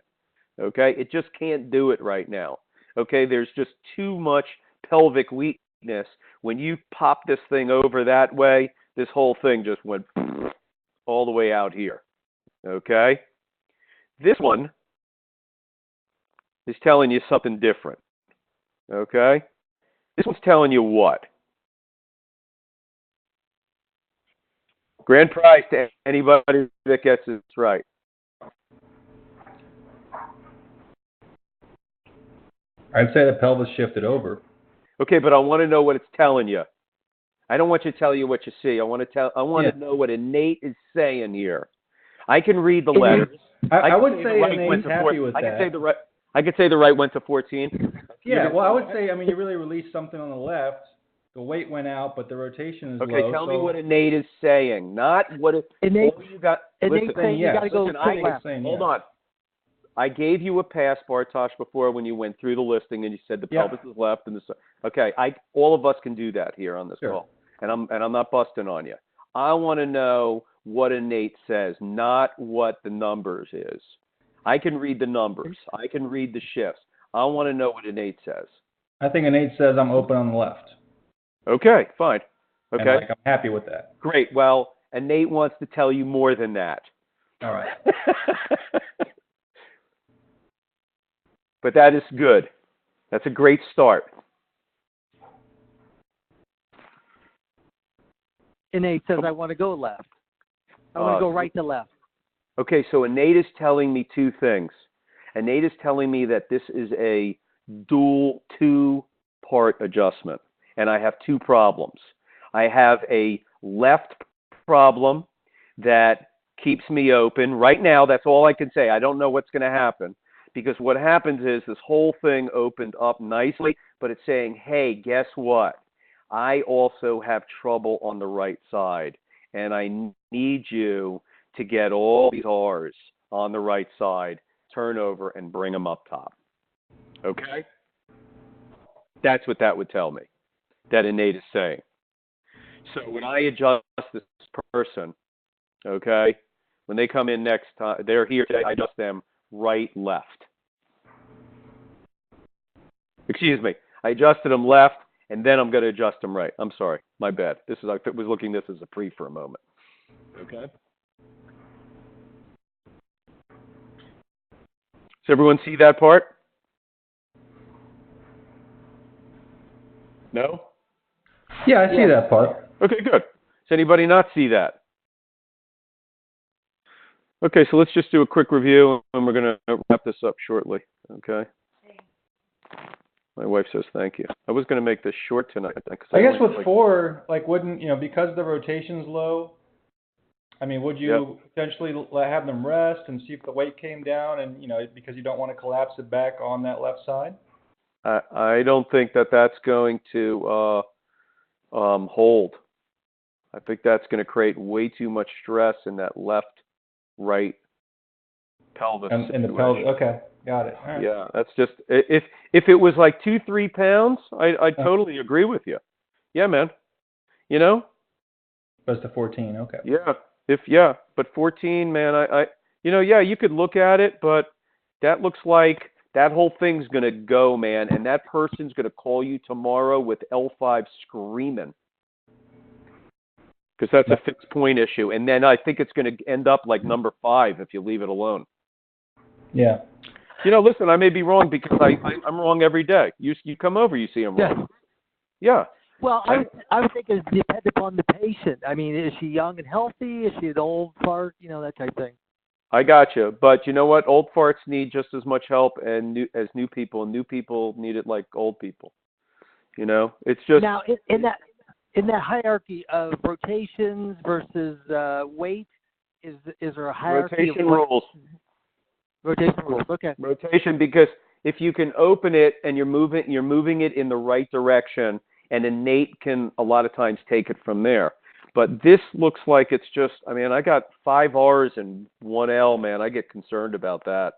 okay? It just can't do it right now, okay? There's just too much pelvic weakness. When you pop this thing over that way, this whole thing just went all the way out here, okay? This one is telling you something different, okay? This one's telling you what? Grand prize to anybody that gets this right. I'd say the pelvis shifted over. Okay, but I want to know what it's telling you. I don't want you to tell you what you see. I want to know what innate is saying here. I can read the letters. I would say innate's happy with that. I could say the right went to 14. Yeah, well, I would say, you really released something on the left. The weight went out, but the rotation is low. Okay, tell me what innate is saying, not what it. Innate. You got. Innate saying you got to go left. Hold on. I gave you a pass, Bartosh, before when you went through the listing and you said the pelvis is left and the. Okay, all of us can do that here on this call, and I'm not busting on you. I want to know what innate says, not what the numbers is. I can read the numbers. I can read the shifts. I want to know what innate says. I think innate says I'm open on the left. Okay, fine. Okay. And I'm happy with that. Great. Well, innate wants to tell you more than that. All right. But that is good. That's a great start. Innate says I want to go left. I want to go right to left. Okay, so innate is telling me 2 things. Innate is telling me that this is a dual 2-part adjustment, and I have 2 problems. I have a left problem that keeps me open. Right now, that's all I can say. I don't know what's going to happen, because what happens is this whole thing opened up nicely, but it's saying, hey, guess what? I also have trouble on the right side, and I need you to get all these R's on the right side, turn over, and bring them up top. Okay? That's what that would tell me, that innate is saying. So when I adjust this person, okay, when they come in next time, they're here today, I adjust them right, left. Excuse me. I adjusted them left, and then I'm going to adjust them right. I'm sorry. My bad. I was looking at this as a pre for a moment. Okay? everyone see that part? No? Yeah, I see that part. Okay, good. Does anybody not see that? Okay, so let's just do a quick review, and we're going to wrap this up shortly. Okay. My wife says thank you. I was going to make this short tonight. I guess with 4, like, wouldn't, because the rotation's low, I mean, would you potentially have them rest and see if the weight came down and, because you don't want to collapse it back on that left side? I don't think that that's going to hold. I think that's going to create way too much stress in that left-right pelvis. In the pelvis. Okay, got it. All right. Yeah, that's just if it was like 2-3 pounds, I'd totally agree with you. Yeah, man. But it's the 14. Okay. Yeah, but 14, man, you could look at it, but that looks like that whole thing's gonna go, man, and that person's gonna call you tomorrow with L5 screaming. Because that's a fixed point issue. And then I think it's going to end up like number 5 if you leave it alone. Yeah. Listen, I may be wrong because I'm wrong every day. You come over, you see I'm wrong. Yeah. Well, I would think it depends upon the patient. I mean, is she young and healthy? Is she an old fart? That type of thing. I got you. But you know what? Old farts need just as much help as new people. New people need it like old people. It's just... Now, in that hierarchy of rotations versus weight, is there a hierarchy? Rotation rules. Rotation rules. Okay. Rotation, because if you can open it and you're moving it in the right direction, and innate can a lot of times take it from there. But this looks like it's just. I mean, I got 5 R's and 1 L, man. I get concerned about that.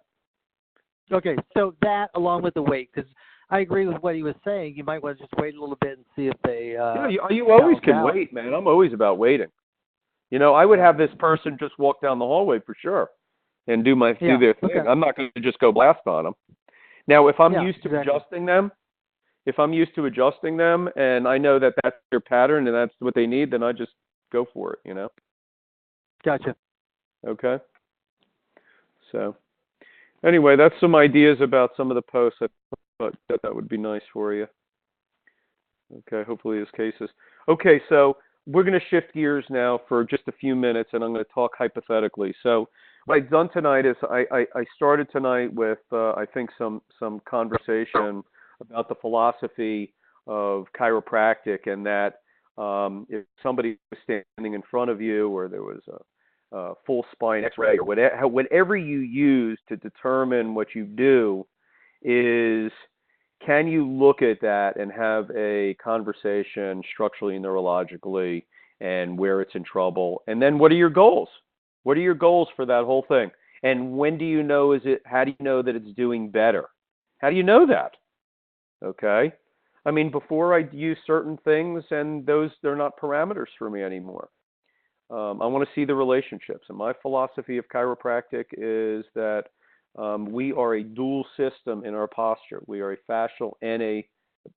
Okay, so that along with the weight, because I agree with what he was saying. You might want to just wait a little bit and see if they. You always can wait, man. I'm always about waiting. I would have this person just walk down the hallway for sure, and do their thing. Okay. I'm not going to just go blast on them. Now, if I'm used to adjusting them, and I know that that's their pattern and that's what they need, then I just go for it. Gotcha. Okay. So, anyway, that's some ideas about some of the posts. But that would be nice for you. Okay, hopefully this cases. Okay, so we're going to shift gears now for just a few minutes, and I'm going to talk hypothetically. So what I've done tonight is I started tonight with, I think, some conversation about the philosophy of chiropractic, and that if somebody was standing in front of you, or there was a full spine X-ray, or whatever you use to determine what you do, is can you look at that and have a conversation structurally, neurologically, and where it's in trouble? And then what are your goals? What are your goals for that whole thing? And when do you know how do you know that it's doing better? How do you know that? Okay? I mean, before I use certain things, and they're not parameters for me anymore. I want to see the relationships. And my philosophy of chiropractic is that we are a dual system in our posture. We are a fascial and a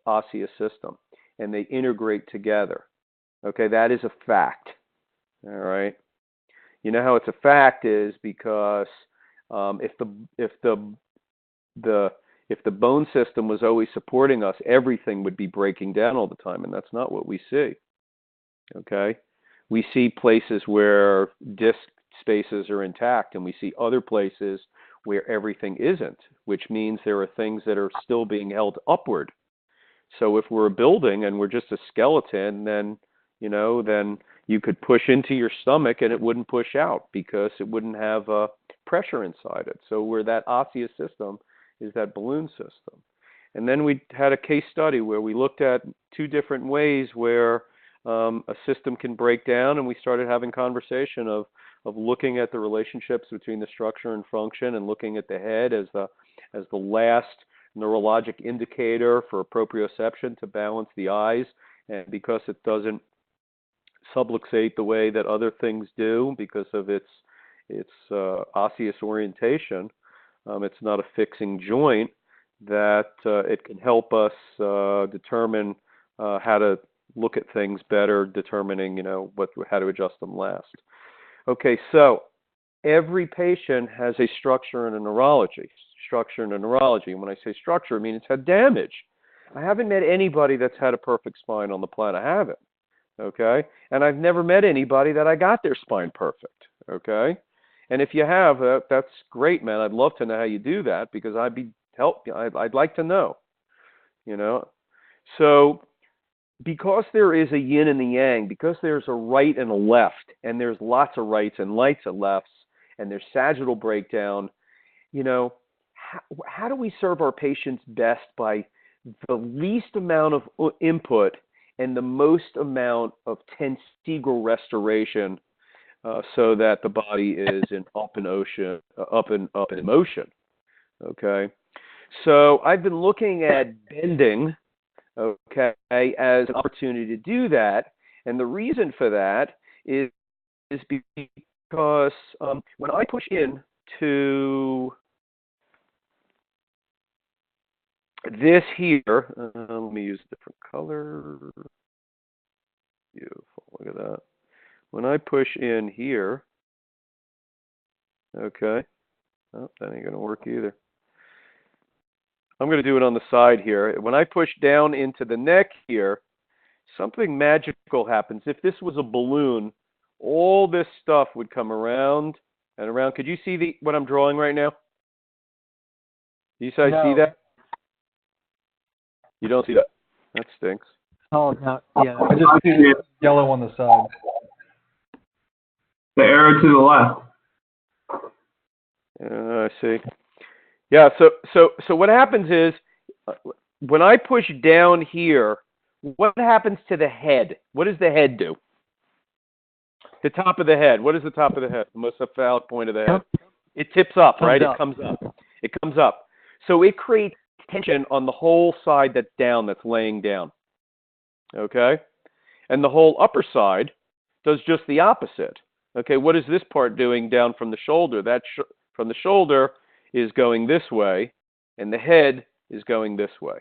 osseous system, and they integrate together. Okay, that is a fact. All right. You know how it's a fact is because if the bone system was always supporting us, everything would be breaking down all the time, and that's not what we see. Okay, we see places where disc spaces are intact, and we see other places where everything isn't, which means there are things that are still being held upward. So if we're a building and we're just a skeleton, then you could push into your stomach and it wouldn't push out because it wouldn't have pressure inside it. So where that osseous system is that balloon system. And then we had a case study where we looked at 2 different ways where a system can break down, and we started having conversation of looking at the relationships between the structure and function, and looking at the head as the last neurologic indicator for proprioception to balance the eyes, and because it doesn't subluxate the way that other things do because of its osseous orientation, it's not a fixing joint, that it can help us determine how to look at things better, determining how to adjust them last. Okay, so every patient has a structure and a neurology. structure and neurology. And when I say structure, I mean it's had damage. I haven't met anybody that's had a perfect spine on the planet. I haven't. Okay? And I've never met anybody that I got their spine perfect. Okay? And if you have, that's great, man. I'd love to know how you do that because I'd like to know. You know? So because there is a yin and the yang, because there's a right and a left, and there's lots of rights and lots of lefts, and there's sagittal breakdown, you know, how do we serve our patients best by the least amount of input and the most amount of Tensegral restoration so that the body is in up in motion? Okay. So I've been looking at bending, okay, as an opportunity to do that. And the reason for that is because when I push in to this here, let me use a different color. Beautiful. Look at that. When I push in here, okay, oh, that ain't going to work either. I'm going to do it on the side here. When I push down into the neck here, something magical happens. If this was a balloon, all this stuff would come around and around. Could you see what I'm drawing right now? Do you guys see that? You don't see that? That stinks. Oh, no, yeah. I just see the yellow on the side. The arrow to the left. I see. Yeah, so what happens is when I push down here, what happens to the head? What does the head do? The top of the head. What is the top of the head? The most cephalic point of the head. It tips up, right? It comes up. It comes up. So it creates tension on the whole side that's down, that's laying down. Okay? And the whole upper side does just the opposite. Okay, what is this part doing down from the shoulder? That from the shoulder is going this way, and the head is going this way.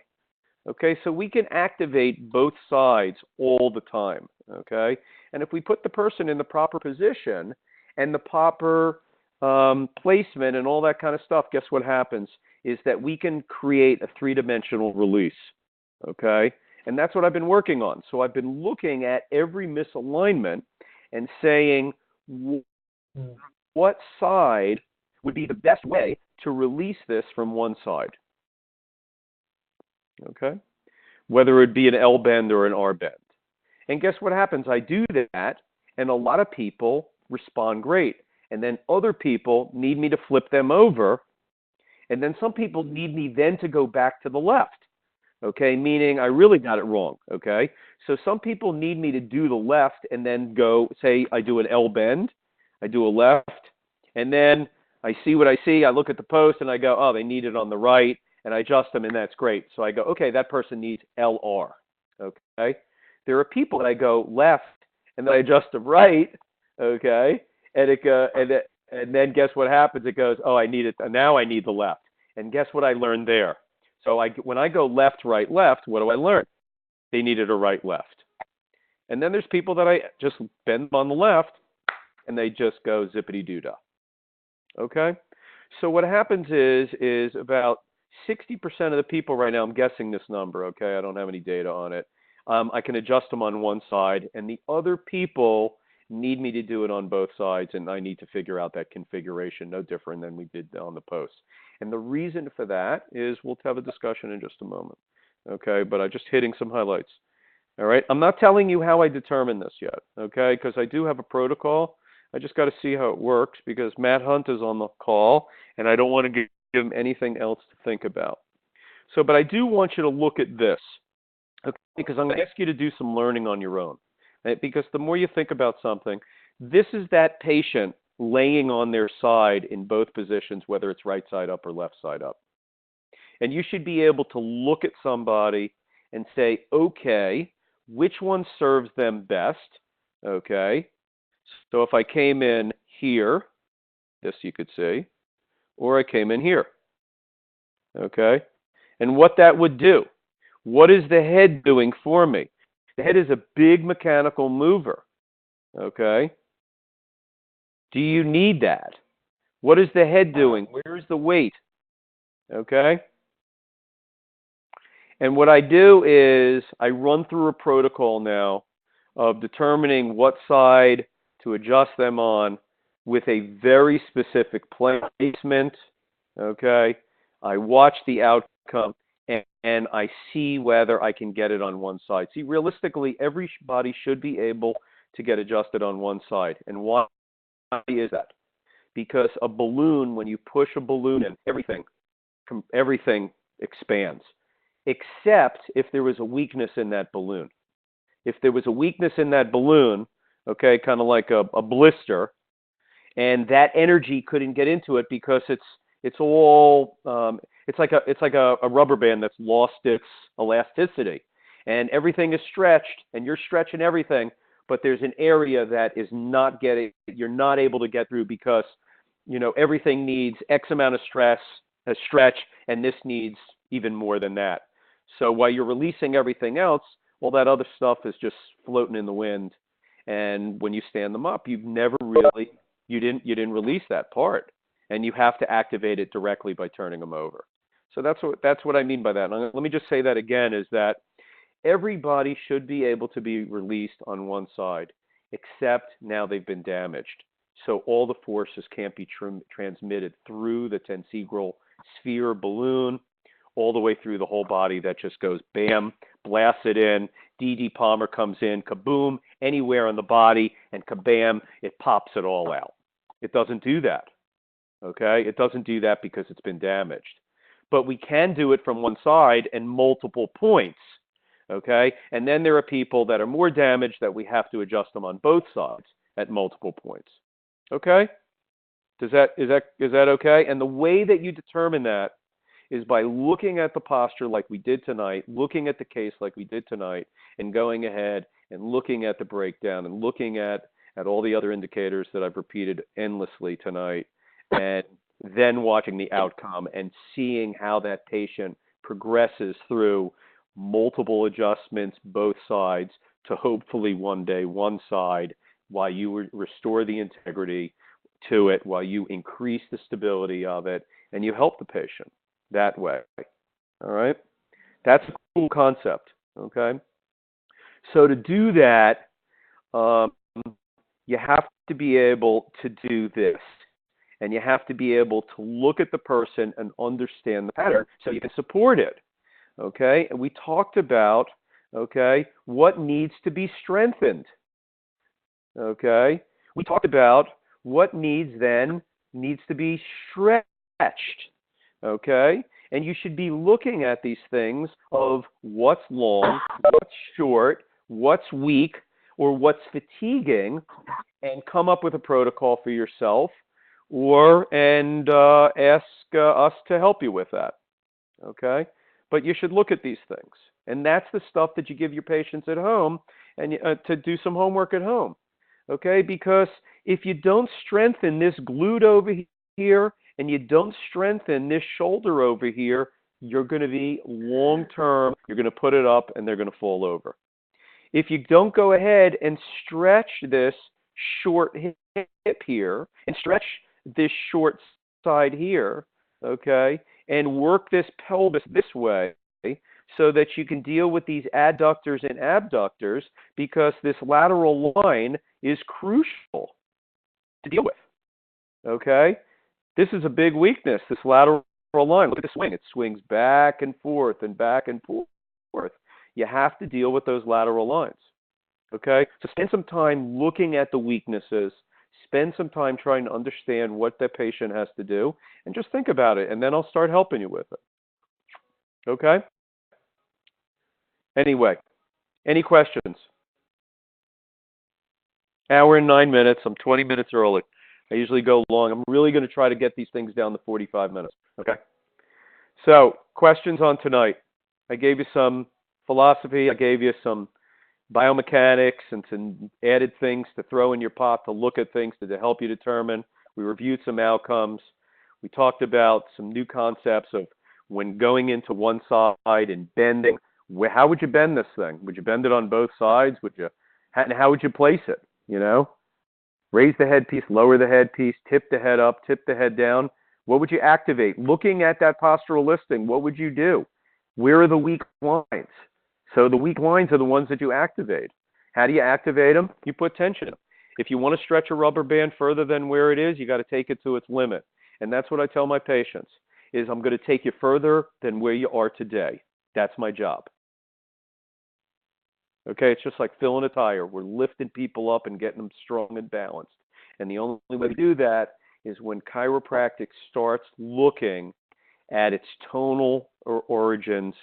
Okay, so we can activate both sides all the time. Okay, and if we put the person in the proper position and the proper placement and all that kind of stuff, guess what happens? Is that we can create a three-dimensional release. Okay, and that's what I've been working on. So I've been looking at every misalignment and saying what side would be the best way to release this from one side. Okay? Whether it be an L bend or an R bend. And guess what happens? I do that, and a lot of people respond great. And then other people need me to flip them over. And then some people need me then to go back to the left. Okay? Meaning I really got it wrong. Okay? So some people need me to do the left and then go, say I do an L bend, I do a left, and then I see what I see, I look at the post, and I go, oh, they need it on the right, and I adjust them, and that's great. So I go, okay, that person needs LR, okay? There are people that I go left, and then I adjust them right, okay? And then guess what happens? It goes, oh, I need it, now I need the left. And guess what I learned there? So when I go left, right, left, what do I learn? They needed a right, left. And then there's people that I just bend on the left, and they just go zippity-doo-dah. Okay? So what happens is about 60% of the people right now, I'm guessing this number, okay? I don't have any data on it. I can adjust them on one side, and the other people need me to do it on both sides, and I need to figure out that configuration, no different than we did on the post. And the reason for that is we'll have a discussion in just a moment, okay? But I'm just hitting some highlights, all right? I'm not telling you how I determine this yet, okay? Because I do have a protocol. I just got to see how it works because Matt Hunt is on the call, and I don't want to give him anything else to think about. So, but I do want you to look at this, okay? Because I'm going to ask you to do some learning on your own. Right? Because the more you think about something, this is that patient laying on their side in both positions, whether it's right side up or left side up. And you should be able to look at somebody and say, okay, which one serves them best? Okay. So if I came in here, this you could see, or I came in here. Okay. And what that would do, what is the head doing for me? The head is a big mechanical mover. Okay. Do you need that? What is the head doing? Where is the weight? Okay? And what I do is I run through a protocol now of determining what side to adjust them on with a very specific placement. Okay? I watch the outcome and I see whether I can get it on one side. See, realistically, every body should be able to get adjusted on one side. And why is that? Because a balloon, when you push a balloon in, everything expands, except if there was a weakness in that balloon. If there was a weakness in that balloon, okay, kind of like a blister, and that energy couldn't get into it because it's like a rubber band that's lost its elasticity, and everything is stretched, and you're stretching everything, but there's an area that is not getting, you're not able to get through because, you know, everything needs X amount of stretch, and this needs even more than that. So while you're releasing everything else, all that other stuff is just floating in the wind. And when you stand them up, you didn't release that part, and you have to activate it directly by turning them over. So that's what I mean by that. And let me just say that again, is that everybody should be able to be released on one side, except now they've been damaged. So all the forces can't be transmitted through the Tensegral sphere balloon all the way through the whole body. That just goes bam, blasts it in. D.D. Palmer comes in, kaboom, anywhere on the body, and kabam, it pops it all out. It doesn't do that. Okay? It doesn't do that because it's been damaged. But we can do it from one side and multiple points. Okay? And then there are people that are more damaged that we have to adjust them on both sides at multiple points. Okay? Is that okay? And the way that you determine that is by looking at the posture like we did tonight, looking at the case like we did tonight, and going ahead and looking at the breakdown and looking at all the other indicators that I've repeated endlessly tonight, and then watching the outcome and seeing how that patient progresses through multiple adjustments, both sides, to hopefully one day one side, while you restore the integrity to it, while you increase the stability of it, and you help the patient that way. All right? That's a cool concept. Okay? So to do that, you have to be able to do this. And you have to be able to look at the person and understand the pattern so you can support it. Okay? And we talked about, okay, what needs to be strengthened. Okay? We talked about what needs to be stretched. Okay? And you should be looking at these things of what's long, what's short, what's weak, or what's fatiguing, and come up with a protocol for yourself, and ask us to help you with that. Okay? But you should look at these things. And that's the stuff that you give your patients at home, and to do some homework at home. Okay? Because if you don't strengthen this glute over here, and you don't strengthen this shoulder over here, you're going to be long-term, you're going to put it up, and they're going to fall over. If you don't go ahead and stretch this short hip here, and stretch this short side here, okay, and work this pelvis this way, so that you can deal with these adductors and abductors, because this lateral line is crucial to deal with, okay? This is a big weakness, this lateral line. Look at the swing. It swings back and forth and back and forth. You have to deal with those lateral lines. Okay? So spend some time looking at the weaknesses. Spend some time trying to understand what the patient has to do. And just think about it. And then I'll start helping you with it. Okay? Anyway, any questions? Hour and 9 minutes. I'm 20 minutes early. I usually go long. I'm really going to try to get these things down to 45 minutes. Okay? So, questions on tonight. I gave you some philosophy. I gave you some biomechanics and some added things to throw in your pot to look at things to help you determine. We reviewed some outcomes. We talked about some new concepts of when going into one side and bending. How would you bend this thing? Would you bend it on both sides? And how would you place it? You know? Raise the headpiece, lower the headpiece, tip the head up, tip the head down. What would you activate? Looking at that postural listing, what would you do? Where are the weak lines? So the weak lines are the ones that you activate. How do you activate them? You put tension in them. If you want to stretch a rubber band further than where it is, you got to take it to its limit. And that's what I tell my patients, is I'm going to take you further than where you are today. That's my job. Okay, it's just like filling a tire. We're lifting people up and getting them strong and balanced. And the only way to do that is when chiropractic starts looking at its tonal origins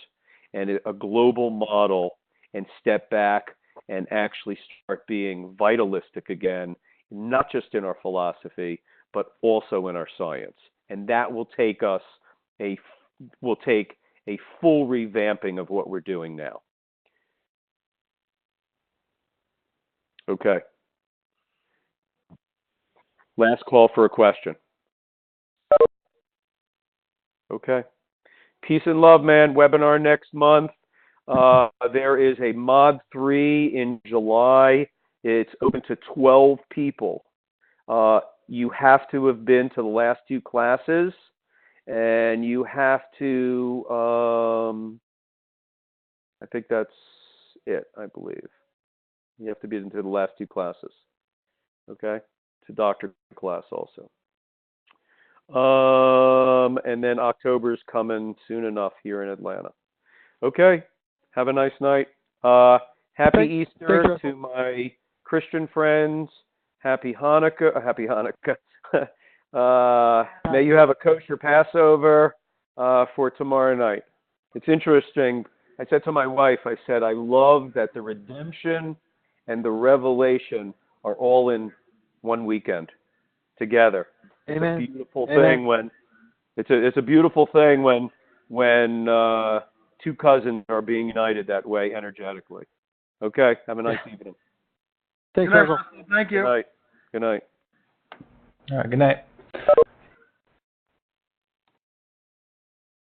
and a global model and step back and actually start being vitalistic again, not just in our philosophy, but also in our science. And that will take us a full revamping of what we're doing now. Okay. Last call for a question. Okay. Peace and love, man. Webinar next month. There is a Mod 3 in July. It's open to 12 people. You have to have been to the last 2 classes, and you have to, I think that's it, I believe. You have to be into the last 2 classes. Okay? It's a doctor class also. And then October's coming soon enough here in Atlanta. Okay. Have a nice night. Happy Easter to my Christian friends. Happy Hanukkah. Happy Hanukkah. May you have a kosher Passover for tomorrow night. It's interesting. I said to my wife, I said, I love that the redemption and the revelation are all in one weekend together. Amen. It's a beautiful Amen. thing when it's a beautiful thing when 2 cousins are being united that way energetically. Okay. Have a nice evening. Thanks, Good night, Russell. Russell. Thank you. Good night. Good night. All right, good night.